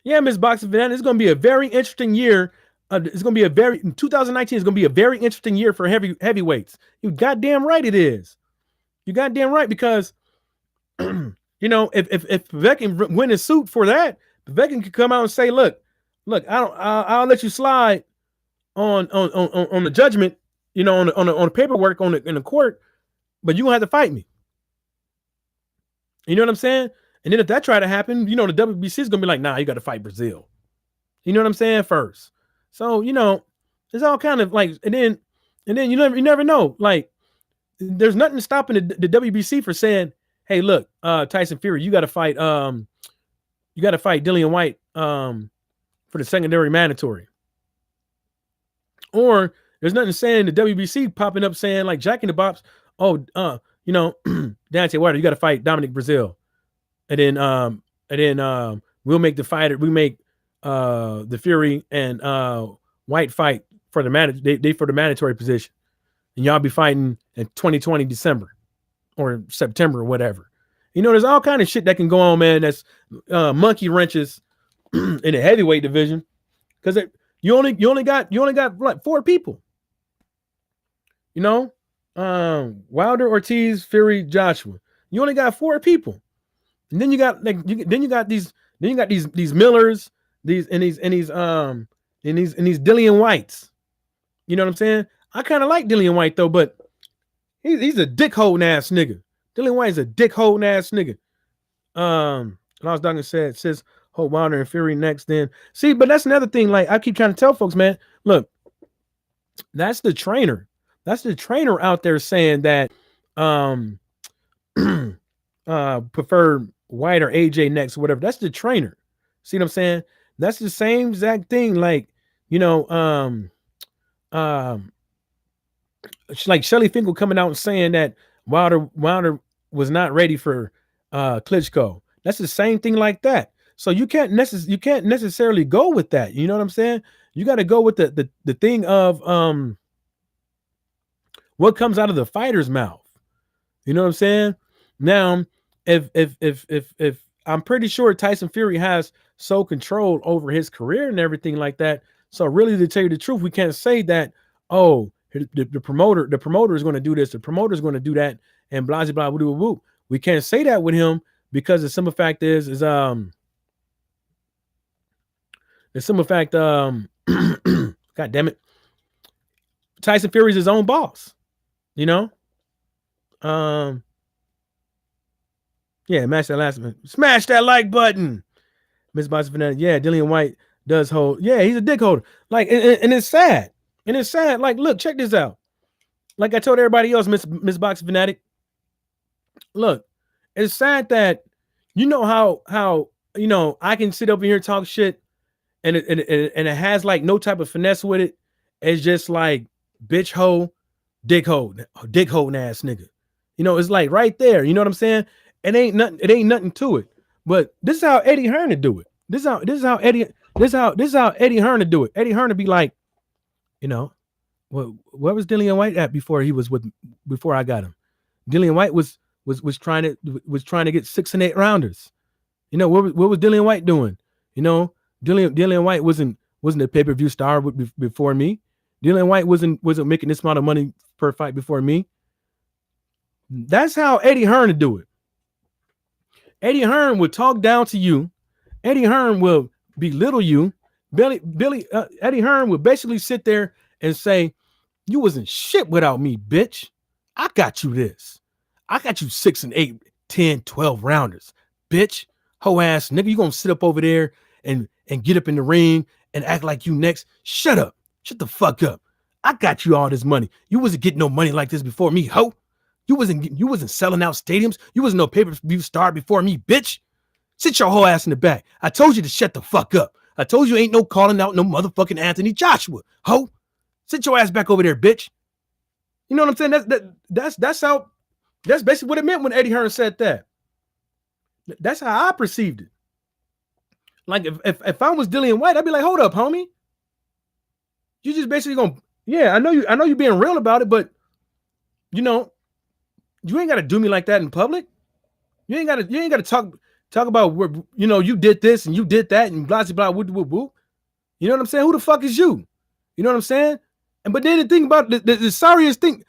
Yeah, Miss Boxing Vanilla, it's going to be a very interesting year. 2019 is going to be a very interesting year for heavyweights. You goddamn right it is. You goddamn right, because you know, if Povetkin win his suit for that, Povetkin could come out and say, look, I'll let you slide on the judgment, you know, on the paperwork in the court, but you gonna have to fight me. You know what I'm saying? And then if that try to happen, you know, the WBC is gonna be like, nah, you got to fight Brazil. You know what I'm saying? First. So, you know, it's all kind of like, and then you never know. Like, there's nothing stopping the WBC for saying, hey, look, Tyson Fury, you got to fight Dillian White for the secondary mandatory. Or there's nothing saying the WBC popping up saying like Jack in the Box, you know, Deontay Wilder, you got to fight Dominic Brazil, and then we'll make the fighter, we make the Fury and White fight for the for the mandatory position, and y'all be fighting in 2020 December or September or whatever. You know, there's all kind of shit that can go on, man. That's monkey wrenches in the heavyweight division, because you only got like 4 people. You know, Wilder, Ortiz, Fury, Joshua. You only got 4 people, and then you got these Millers, these Dillian Whites. You know what I'm saying? I kind of like Dillian White though, but he's a dick-holding ass nigga. Dillian White is a dick-holding ass nigga. Lars Dawkins says hold Wilder and Fury next. Then see, but that's another thing. Like, I keep trying to tell folks, man, look, that's the trainer. That's the trainer out there saying that prefer White or AJ next or whatever. That's the trainer. See what I'm saying? That's the same exact thing. Like, you know, like Shelly Finkel coming out and saying that Wilder was not ready for Klitschko. That's the same thing like that. So you can't necessarily go with that. You know what I'm saying? You got to go with the thing of what comes out of the fighter's mouth. You know what I'm saying? Now, if I'm pretty sure Tyson Fury has sole control over his career and everything like that. So really, to tell you the truth, we can't say that, oh, the promoter is going to do this, the promoter is going to do that, and blah blah blah blah blah. We can't say that with him. because the simple fact is the simple fact God damn it, Tyson Fury's his own boss. You know, yeah, smash that like button. Miss Boxing Fanatic, yeah, Dillian White does hold. Yeah, he's a dick holder. Like, and it's sad. And it's sad. Like, look, check this out. Like I told everybody else, Miss Boxing Fanatic. Look, it's sad that you know how I can sit over here and talk shit, and it has like no type of finesse with it. It's just like bitch hole, dick hole ass nigga. It's like right there. You know what I'm saying? It ain't nothing to it. But this is how Eddie Hearn do it. This is how Eddie Hearn do it. Eddie Hearn be like, where was Dillian White at before I got him? Dillian White was trying to get 6 and 8 rounders. What was Dillian White doing? Dillian White wasn't a pay-per-view star before me. Dillian White wasn't making this amount of money per fight before me. That's how Eddie Hearn do it. Eddie Hearn will talk down to you. Eddie Hearn will belittle you. Eddie Hearn will basically sit there and say, you wasn't shit without me, bitch. I got you this. I got you 6 and 8, 10, 12 rounders, bitch. Hoe ass nigga, you gonna sit up over there and get up in the ring and act like you next? Shut up. Shut the fuck up. I got you all this money. You wasn't getting no money like this before me, hoe. You wasn't selling out stadiums. You wasn't no pay-per-view star before me, bitch. Sit your whole ass in the back. I told you to shut the fuck up. I told you ain't no calling out no motherfucking Anthony Joshua, hoe. Sit your ass back over there, bitch. You know what I'm saying? That's basically what it meant when Eddie Hearn said that. That's how I perceived it. Like if I was Dillian White, I'd be like, hold up, homie. You just basically gonna, yeah, I know you being real about it, but you ain't gotta do me like that in public. You ain't gotta talk about where you did this and you did that and blah blah woo woo woo. You know what I'm saying? Who the fuck is you? You know what I'm saying? But then the thing about the sorriest thing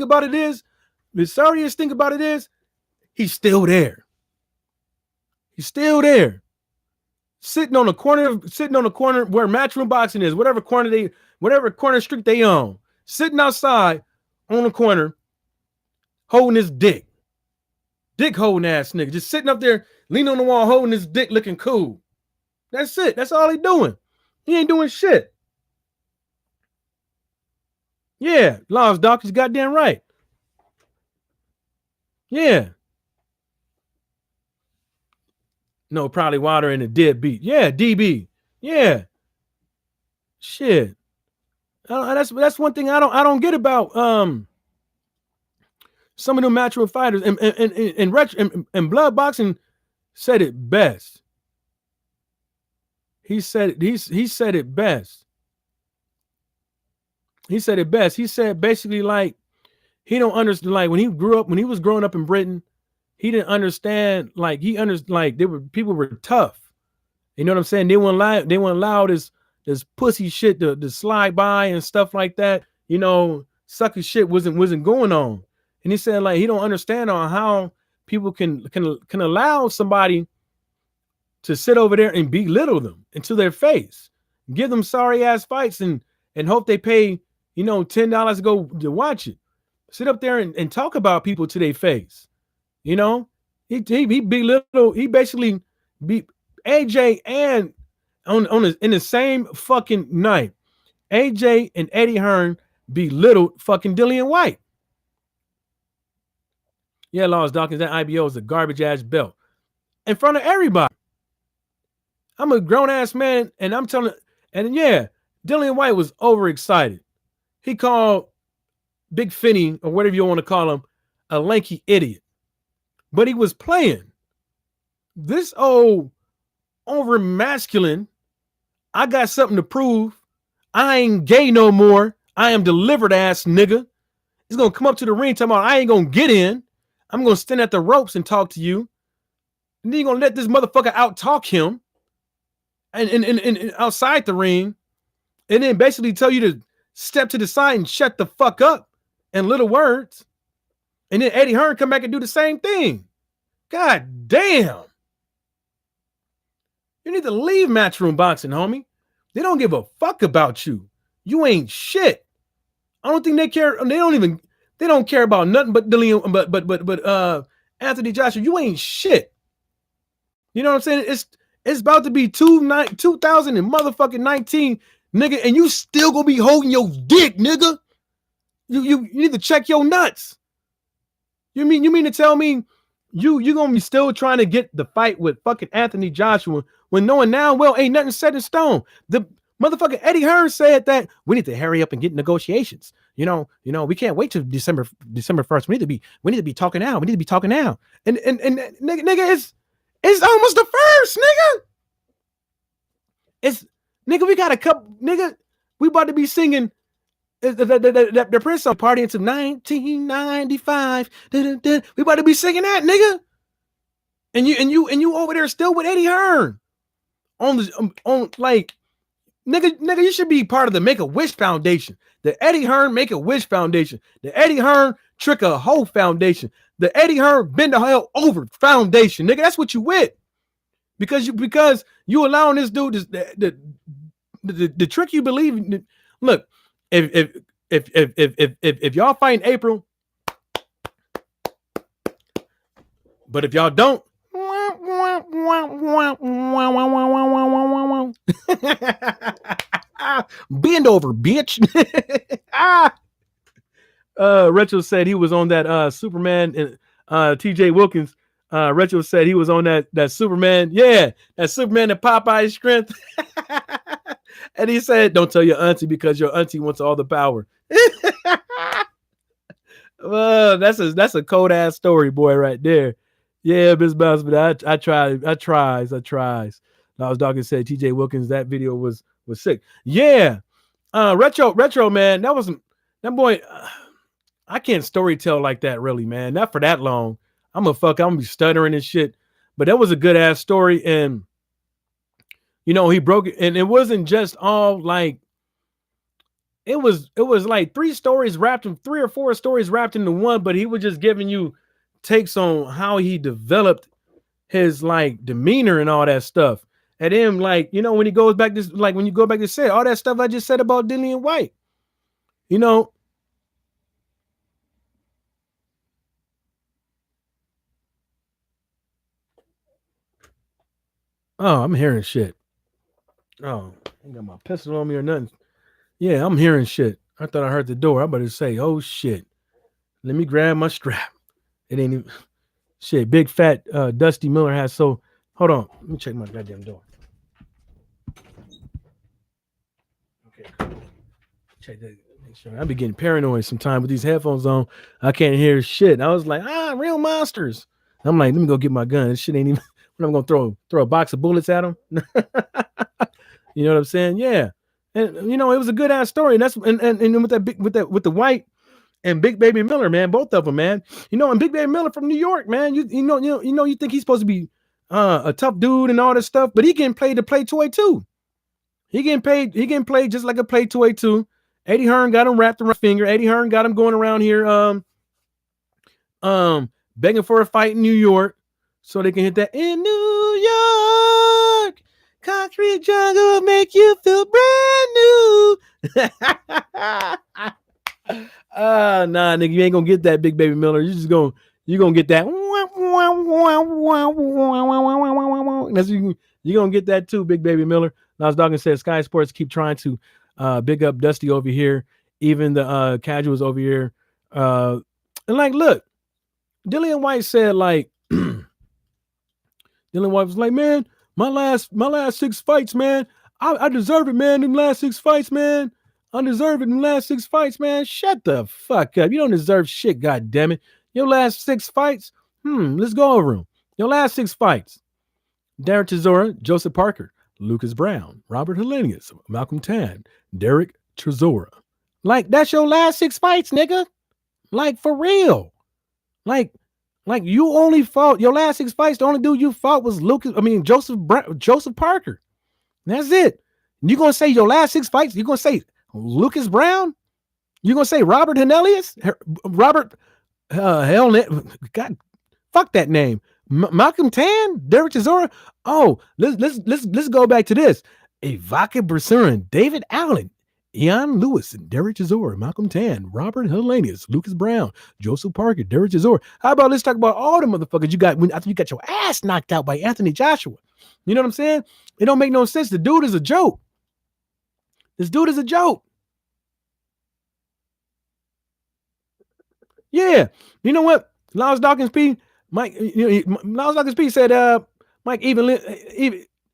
about it is he's still there. He's still there. Sitting on the corner where Matchroom Boxing is, whatever corner street they own. Sitting outside on the corner, holding his dick. Dick holding ass nigga. Just sitting up there, leaning on the wall, holding his dick, looking cool. That's it. That's all he doing. He ain't doing shit. Yeah, Laws Doctors, goddamn right. Yeah. No, probably water and a deadbeat. Yeah, DB. Yeah. Shit. That's one thing I don't get about some of the Matchroom fighters and Blood Boxing said it best. He said it best. He said it best. He said basically like he don't understand, like when he was growing up in Britain, he didn't understand, like people were tough. You know what I'm saying? They wouldn't allow this pussy shit to slide by and stuff like that. Sucker shit wasn't going on. And he said like he don't understand on how people can allow somebody to sit over there and belittle them into their face, give them sorry ass fights and hope they pay $10 to go to watch it. Sit up there and talk about people to their face. He belittled. He basically beat AJ and in the same fucking night. AJ and Eddie Hearn belittled fucking Dillian White. Yeah, Laws Dawkins, that IBO is a garbage ass belt in front of everybody. I'm a grown ass man, and I'm telling, and yeah, Dillian White was overexcited. He called Big Finney, or whatever you want to call him, a lanky idiot. But he was playing. This old over masculine, I got something to prove. I ain't gay no more. I am delivered ass nigga. He's gonna come up to the ring talking about I ain't gonna get in. I'm gonna stand at the ropes and talk to you. And then you're gonna let this motherfucker out talk him and outside the ring, and then basically tell you to step to the side and shut the fuck up in little words. And then Eddie Hearn come back and do the same thing. God damn. You need to leave Matchroom Boxing, homie. They don't give a fuck about you. You ain't shit. I don't think they care. They don't care about nothing but Dillian, but Anthony Joshua. You ain't shit. You know what I'm saying? It's about to be 2000 and motherfucking 19, nigga, and you still gonna be holding your dick, nigga. You need to check your nuts. You mean to tell me you gonna be still trying to get the fight with fucking Anthony Joshua when knowing now well ain't nothing set in stone? The motherfucking Eddie Hearn said that we need to hurry up and get negotiations. You know, we can't wait till December 1st. We need to be talking now. We need to be talking now. And nigga, it's almost the first, nigga. It's nigga, we got a couple, nigga. We about to be singing the Prince song party into 1995. We about to be singing that, nigga. And you over there still with Eddie Hearn on like nigga, you should be part of the Make-A-Wish Foundation, the Eddie Hearn Make-A-Wish Foundation, the Eddie Hearn Trick a Hoe Foundation, the Eddie Hearn Bend the Hell Over Foundation, nigga. That's what you with, because you allowing this dude the trick you believe in. Look, if y'all fight in April, but if y'all don't, bend over, bitch. Retro said he was on that Superman and TJ Wilkins. Retro said he was on that Superman. Yeah, that Superman and Popeye's strength. And he said, don't tell your auntie because your auntie wants all the power. That's a cold ass story, boy, right there. Yeah, Miss Bounce, but I tries. Now, as Dawkins said, TJ Wilkins, that video was sick. Yeah. Retro, man, that boy, I can't story tell like that, really, man. Not for that long. I'm gonna be stuttering and shit. But that was a good ass story. And you know, he broke it, and it wasn't just all like it was like three or four stories wrapped into one, but he was just giving you takes on how he developed his like demeanor and all that stuff. And then, like, you know, when he goes back to when you go back to say all that stuff I just said about Dillian White, you know. Oh, I'm hearing shit. Oh, I ain't got my pistol on me or nothing. Yeah, I'm hearing shit. I thought I heard the door. I'm about to say, oh shit. Let me grab my strap. It ain't even shit. Big fat Dusty Miller has so hold on. Let me check my goddamn door. Okay, cool. Check that. Make sure. I be getting paranoid sometimes with these headphones on. I can't hear shit. I was like, real monsters. I'm like, let me go get my gun. This shit ain't even I'm gonna throw a box of bullets at him. You know what I'm saying? Yeah. And you know, it was a good ass story. And that's and with the White and Big Baby Miller, man, both of them, man. You know, and Big Baby Miller from New York, man. You think he's supposed to be a tough dude and all this stuff, but he getting paid to play 2A2. He getting paid just like a play 2A2. Eddie Hearn got him wrapped around his finger. Eddie Hearn got him going around here begging for a fight in New York so they can hit that in New York. Concrete jungle make you feel brand new. Nah, nigga, you ain't gonna get that, Big Baby Miller. You're gonna get that. That's you're gonna get that too, Big Baby Miller. Nas Dawkins says Sky Sports keep trying to big up Dusty over here, even the casuals over here. And like, look, Dillian White said, like, Dillian White was like, man, my last 6 fights, man. I deserve it, man. In the last 6 fights, man. I deserve it in the last 6 fights, man. Shut the fuck up. You don't deserve shit, goddammit. Your last 6 fights? Let's go over them. Your last 6 fights. Derek Chisora, Joseph Parker, Lucas Brown, Robert Helenius, Malcolm Tan, Derek Chisora. Like, that's your last 6 fights, nigga. Like, for real. Like you only fought your last 6 fights. The only dude you fought was Joseph Parker. That's it. You gonna say your last 6 fights? You gonna say Lucas Brown? You gonna say Robert Helenius? God, fuck that name. Malcolm Tan, Derek Chisora. Oh, let's go back to this. Ivaca Brasurin, David Allen, Ian Lewis, and Derek Chisora, Malcolm Tan, Robert Hellenius, Lucas Brown, Joseph Parker, Derek Chisora. How about let's talk about all the motherfuckers you got when after you got your ass knocked out by Anthony Joshua? You know what I'm saying? It don't make no sense. The dude is a joke. This dude is a joke. Yeah. You know what? Lars Dawkins P. Mike, Lars Dawkins P said, Mike, even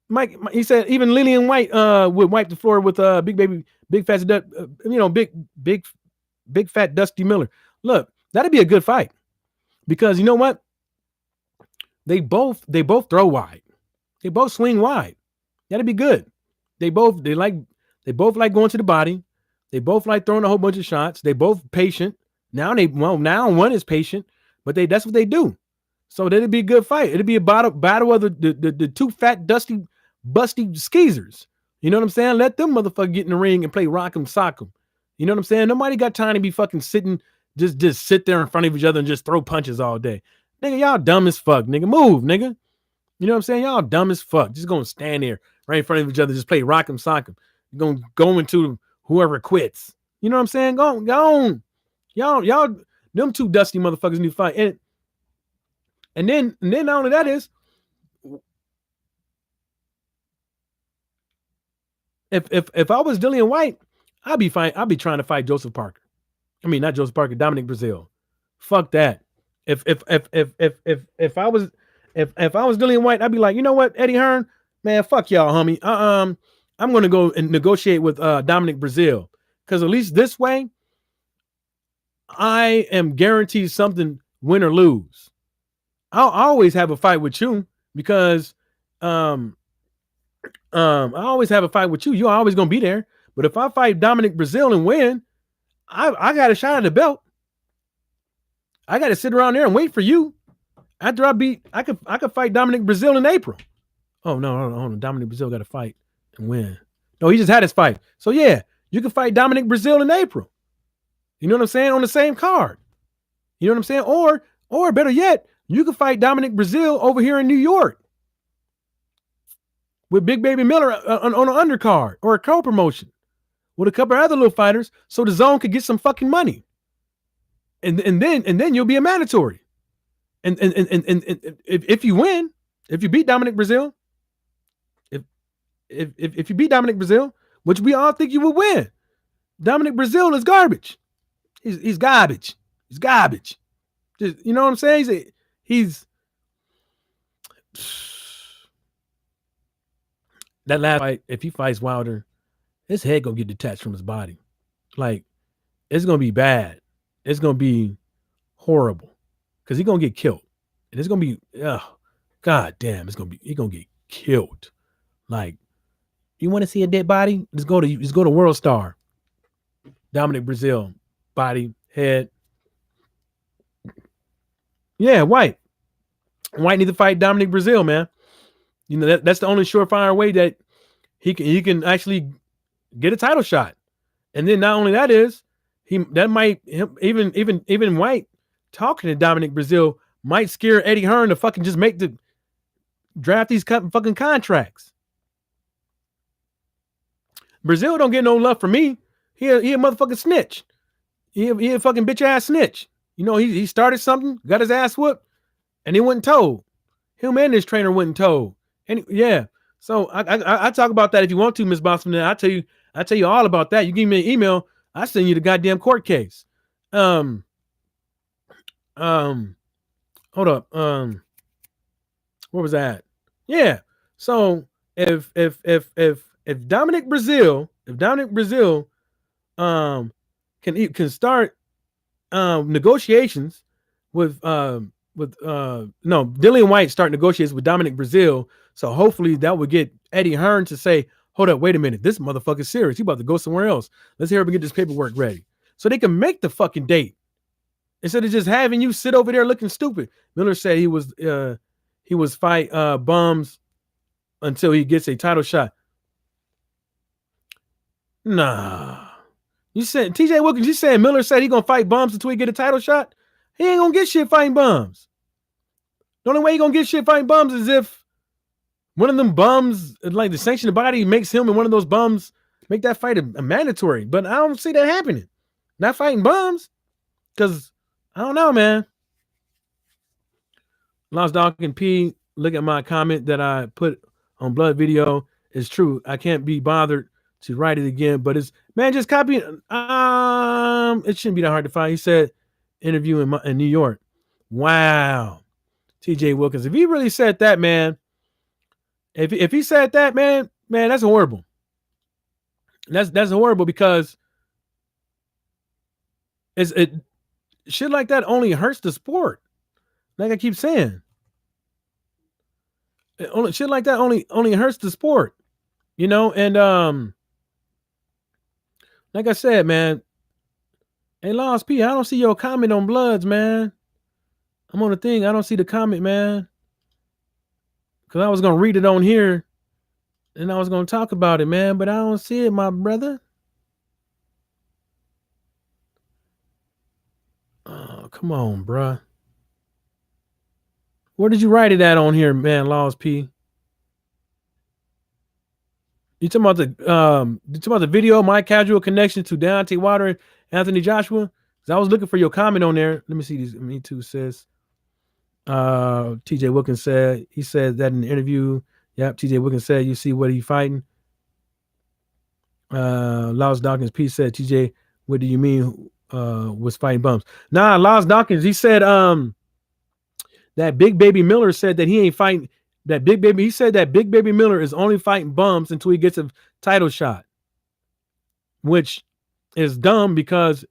Mike, he said even Lillian White would wipe the floor with big fat Dusty Miller. Look, that'd be a good fight because you know what? They both throw wide. They both swing wide. That'd be good. They both like going to the body. They both like throwing a whole bunch of shots. They both patient. Now one is patient, but that's what they do. So that'd be a good fight. It'd be a battle of the two fat, dusty, busty skeezers. You know what I'm saying? Let them motherfuckers get in the ring and play rock'em sock'em. You know what I'm saying? Nobody got time to be fucking sitting, just sit there in front of each other and just throw punches all day. Nigga, y'all dumb as fuck, nigga. Move, nigga. You know what I'm saying? Y'all dumb as fuck. Just gonna stand there right in front of each other, just play rock'em sock'em. You're gonna go into whoever quits. You know what I'm saying? Go on. Y'all, them two dusty motherfuckers need to fight. And then not only that is, if I was Dillian White, I'd be fine. I'd be trying to fight Joseph Parker. I mean, not Joseph Parker, Dominic Breazeale. Fuck that. If I was Dillian White, I'd be like, you know what, Eddie Hearn, man, fuck y'all, homie. I'm gonna go and negotiate with Dominic Breazeale because at least this way, I am guaranteed something, win or lose. I'll always have a fight with you because I always have a fight with you. You're always gonna be there. But if I fight Dominic Breazeale and win, I got a shot at the belt. I got to sit around there and wait for you. After I could fight Dominic Breazeale in April. Oh no, hold on. Dominic Breazeale got to fight and win. No, he just had his fight. So yeah, you can fight Dominic Breazeale in April. You know what I'm saying? On the same card. You know what I'm saying? Or better yet, you can fight Dominic Breazeale over here in New York with Big Baby Miller on an undercard or a co-promotion with a couple of other little fighters, so the zone could get some fucking money. And then you'll be a mandatory. And if you win, if you beat Dominic Breazeale, if you beat Dominic Breazeale, which we all think you will win, Dominic Breazeale is garbage. He's garbage. He's garbage. Just, you know what I'm saying? He's that last fight. If he fights Wilder, his head gonna get detached from his body. Like it's gonna be bad. It's gonna be horrible because he's gonna get killed, and it's gonna be god damn. He's gonna get killed. Like you want to see a dead body? Let's go to World Star. Dominic Breazeale, body, head. Yeah, White need to fight Dominic Breazeale, man. You know that's the only surefire way that he can actually get a title shot. And then not only that is even White talking to Dominic Breazeale might scare Eddie Hearn to fucking just draft these fucking contracts. Breazeale don't get no love from me. He a motherfucking snitch. He a fucking bitch ass snitch. You know, he started something, got his ass whooped, and he wasn't told. Him and his trainer wasn't told. And yeah, so I talk about that if you want to, Ms. Boston. I tell you all about that. You give me an email, I send you the goddamn court case. Hold up. Where was that? Yeah. So if Dominic Breazeale, can start negotiations with Dillian White start negotiations with Dominic Breazeale. So hopefully that would get Eddie Hearn to say, hold up, wait a minute, this motherfucker's serious. He about to go somewhere else. Let's hear him get this paperwork ready. So they can make the fucking date. Instead of just having you sit over there looking stupid. Miller said he was fight bums until he gets a title shot. Nah. You said TJ Wilkins, you saying Miller said he gonna fight bums until he get a title shot? He ain't gonna get shit fighting bums. The only way you're gonna get shit fighting bums is if one of them bums, like the sanctioned body, makes him and one of those bums make that fight a mandatory. But I don't see that happening. Not fighting bums. Because I don't know, man. Lost Dog and P, look at my comment that I put on Blood Video. It's true. I can't be bothered to write it again, but it's, man, just copy it. It shouldn't be that hard to find. He said interview in New York. Wow. TJ Wilkins. If he really said that, man, if he said that, man, that's horrible. That's horrible because shit like that only hurts the sport. Like I keep saying, shit like that only hurts the sport, you know. And like I said, man, hey, Lost P, I don't see your comment on Bloods, man. I'm on the thing. I don't see the comment, man, because I was gonna read it on here, and I was gonna talk about it, man, but I don't see it, my brother. Oh, come on, bruh. Where did you write it at on here, man, Lost P? You talking about the video, my casual connection to Deontay Wilder and Anthony Joshua? Because I was looking for your comment on there. Let me see these. Me too, sis. TJ Wilkins said, he said that in the interview. Yep, TJ Wilkins said, you see what he fighting? Lost Dawkins P said, TJ, what do you mean was fighting bums? Nah, Lost Dawkins, he said that Big Baby Miller said that he ain't fighting. He said that Big Baby Miller is only fighting bums until he gets a title shot, which is dumb because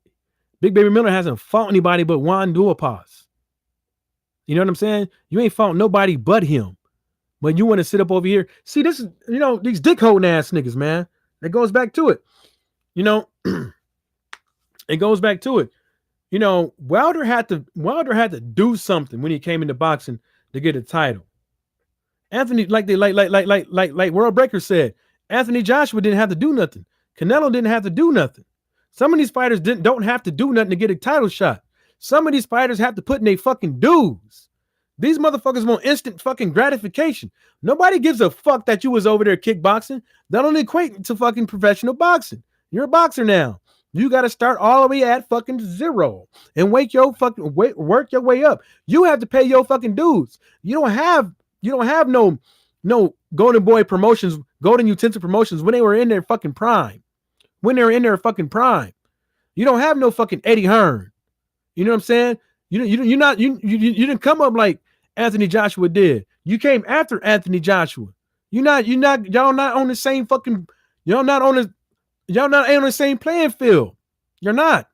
Big Baby Miller hasn't fought anybody but Juan Duhaupas. You know what I'm saying? You ain't fought nobody but him. But you want to sit up over here. See, this is, you know, these dick holding ass niggas, man. It goes back to it. You know, it goes back to it. You know, Wilder had to do something when he came into boxing to get a title. Anthony, like World Breaker said, Anthony Joshua didn't have to do nothing. Canelo didn't have to do nothing. Some of these fighters don't have to do nothing to get a title shot. Some of these fighters have to put in their fucking dues. These motherfuckers want instant fucking gratification. Nobody gives a fuck that you was over there kickboxing. That don't equate to fucking professional boxing. You're a boxer now. You got to start all the way at fucking zero and work your way up. You have to pay your fucking dues. You don't have no Golden Boy Promotions, Golden Utensil Promotions when they were in their fucking prime. When they were in their fucking prime. You don't have no fucking Eddie Hearn. You know what I'm saying? You didn't come up like Anthony Joshua did. You came after Anthony Joshua. Y'all not on the same fucking, y'all not on the same playing field. You're not.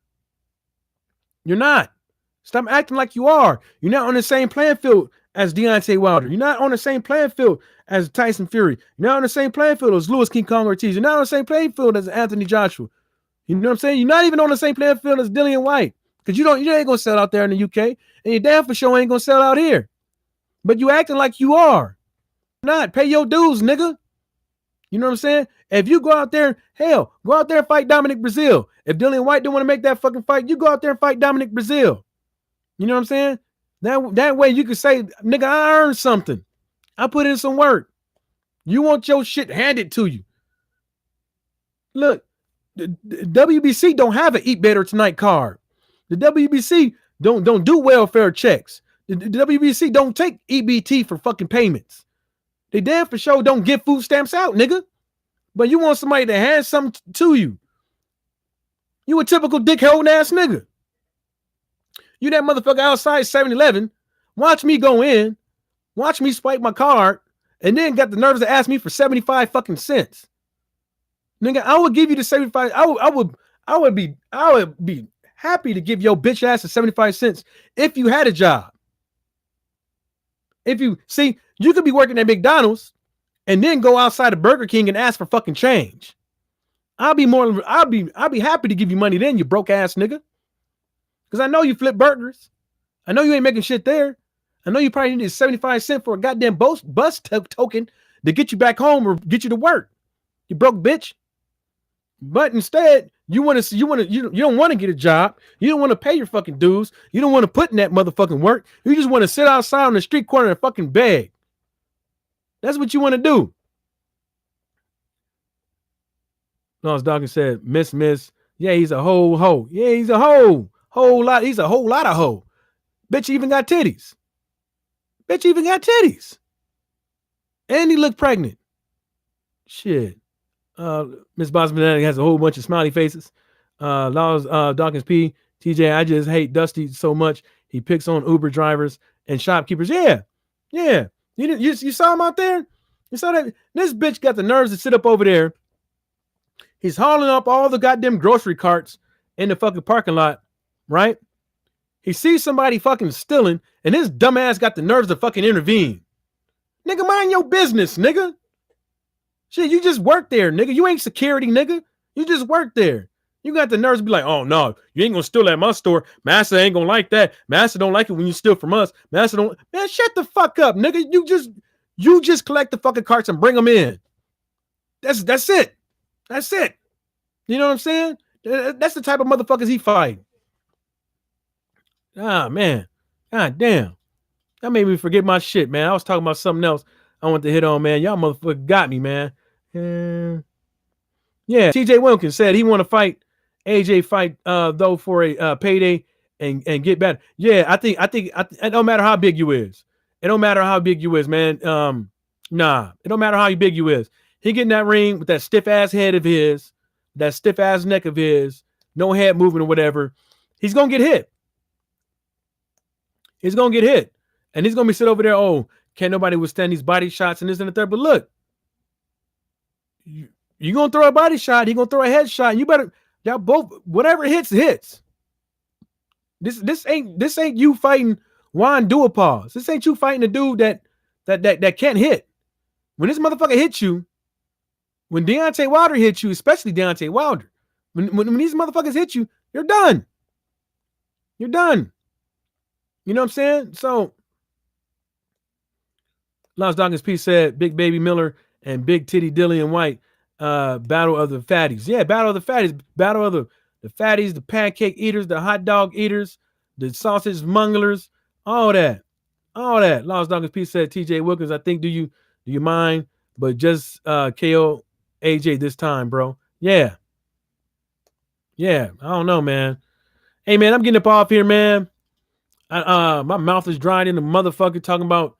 Stop acting like you are. You're not on the same playing field as Deontay Wilder. You're not on the same playing field as Tyson Fury. You're not on the same playing field as Louis King Kong Ortiz. You're not on the same playing field as Anthony Joshua. You know what I'm saying? You're not even on the same playing field as Dillian White. Because you ain't gonna sell out there in the UK, and you damn for sure ain't gonna sell out here. But you acting like you are. Not pay your dues, nigga. You know what I'm saying? If you go out there, hell, go out there and fight Dominic Brazil. If Dillian White don't want to make that fucking fight, you go out there and fight Dominic Brazil. You know what I'm saying? That way you can say, nigga, I earned something. I put in some work. You want your shit handed to you. Look, the WBC don't have an Eat Better Tonight card. The WBC don't do welfare checks. The WBC don't take EBT for fucking payments. They damn for sure don't give food stamps out, nigga. But you want somebody to hand something to you. You a typical dick holding ass nigga. You that motherfucker outside 7-Eleven. Watch me go in. Watch me swipe my card. And then got the nerves to ask me for 75 fucking cents. Nigga, I would give you the 75. I would be happy to give your bitch ass the 75 cents if you had a job. If you see, you could be working at McDonald's and then go outside of Burger King and ask for fucking change. I'll be happy to give you money then, you broke ass nigga. Because I know you flip burgers. I know you ain't making shit there. I know you probably need 75 cents for a goddamn bus token to get you back home or get you to work. You broke bitch. But instead, You don't want to get a job. You don't want to pay your fucking dues. You don't want to put in that motherfucking work. You just want to sit outside on the street corner and fucking beg. That's what you want to do. Lawrence Dawkins said, Miss. Yeah, he's a whole hoe. Yeah, he's a whole lot. He's a whole lot of hoe. Bitch even got titties. And he looked pregnant. Shit. Miss Bosman has a whole bunch of smiley faces. Lawrence Dawkins P. TJ, I just hate Dusty so much. He picks on Uber drivers and shopkeepers. Yeah. You saw him out there? You saw that? This bitch got the nerves to sit up over there. He's hauling up all the goddamn grocery carts in the fucking parking lot, right? He sees somebody fucking stealing, and his dumbass got the nerves to fucking intervene. Nigga, mind your business, nigga. Shit, you just work there, nigga. You ain't security, nigga. You just work there. You got the nerves to be like, oh, no, you ain't going to steal at my store. Master ain't going to like that. Master don't like it when you steal from us. Master don't. Man, shut the fuck up, nigga. You just collect the fucking carts and bring them in. That's it. That's it. You know what I'm saying? That's the type of motherfuckers he fighting. Ah, man. God damn. That made me forget my shit, man. I was talking about something else I want to hit on, man. Y'all motherfucker got me, man. Yeah, TJ Wilkins said he want to fight AJ fight though for a payday and get better. Yeah, I think it don't matter how big you is. It don't matter how big you is, man. Nah, it don't matter how big you is. He get in that ring with that stiff ass head of his, that stiff ass neck of his, no head movement or whatever. He's gonna get hit. He's gonna get hit, and he's gonna be sitting over there. Oh, can't nobody withstand these body shots and this and the third. But look, you gonna throw a body shot, he gonna throw a head shot. You better, y'all both, whatever hits. This ain't you fighting Juan Duapaz. This ain't you fighting a dude that can't hit. When this motherfucker hits you, when Deontay Wilder hits you, especially Deontay Wilder, when these motherfuckers hit you, you're done. You're done. You know what I'm saying? So, Lance Dawkins P said, Big Baby Miller and Big Titty Dillian White, battle of the fatties. Yeah, battle of the fatties. Battle of the fatties, the pancake eaters, the hot dog eaters, the sausage munglers, all that. Lance Dawkins P said, TJ Wilkins, I think, do you mind? But just KO AJ this time, bro. Yeah. I don't know, man. Hey, man, I'm getting up off here, man. My mouth is drying in the motherfucker talking about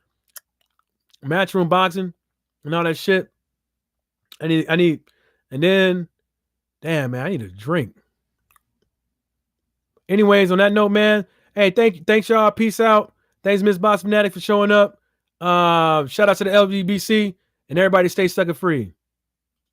matchroom boxing and all that shit. I need, and then, damn, man, I need a drink. Anyways, on that note, man, hey, thanks y'all. Peace out. Thanks, Miss Boss Fanatic, for showing up. Shout out to the LGBC and everybody stay sucker free.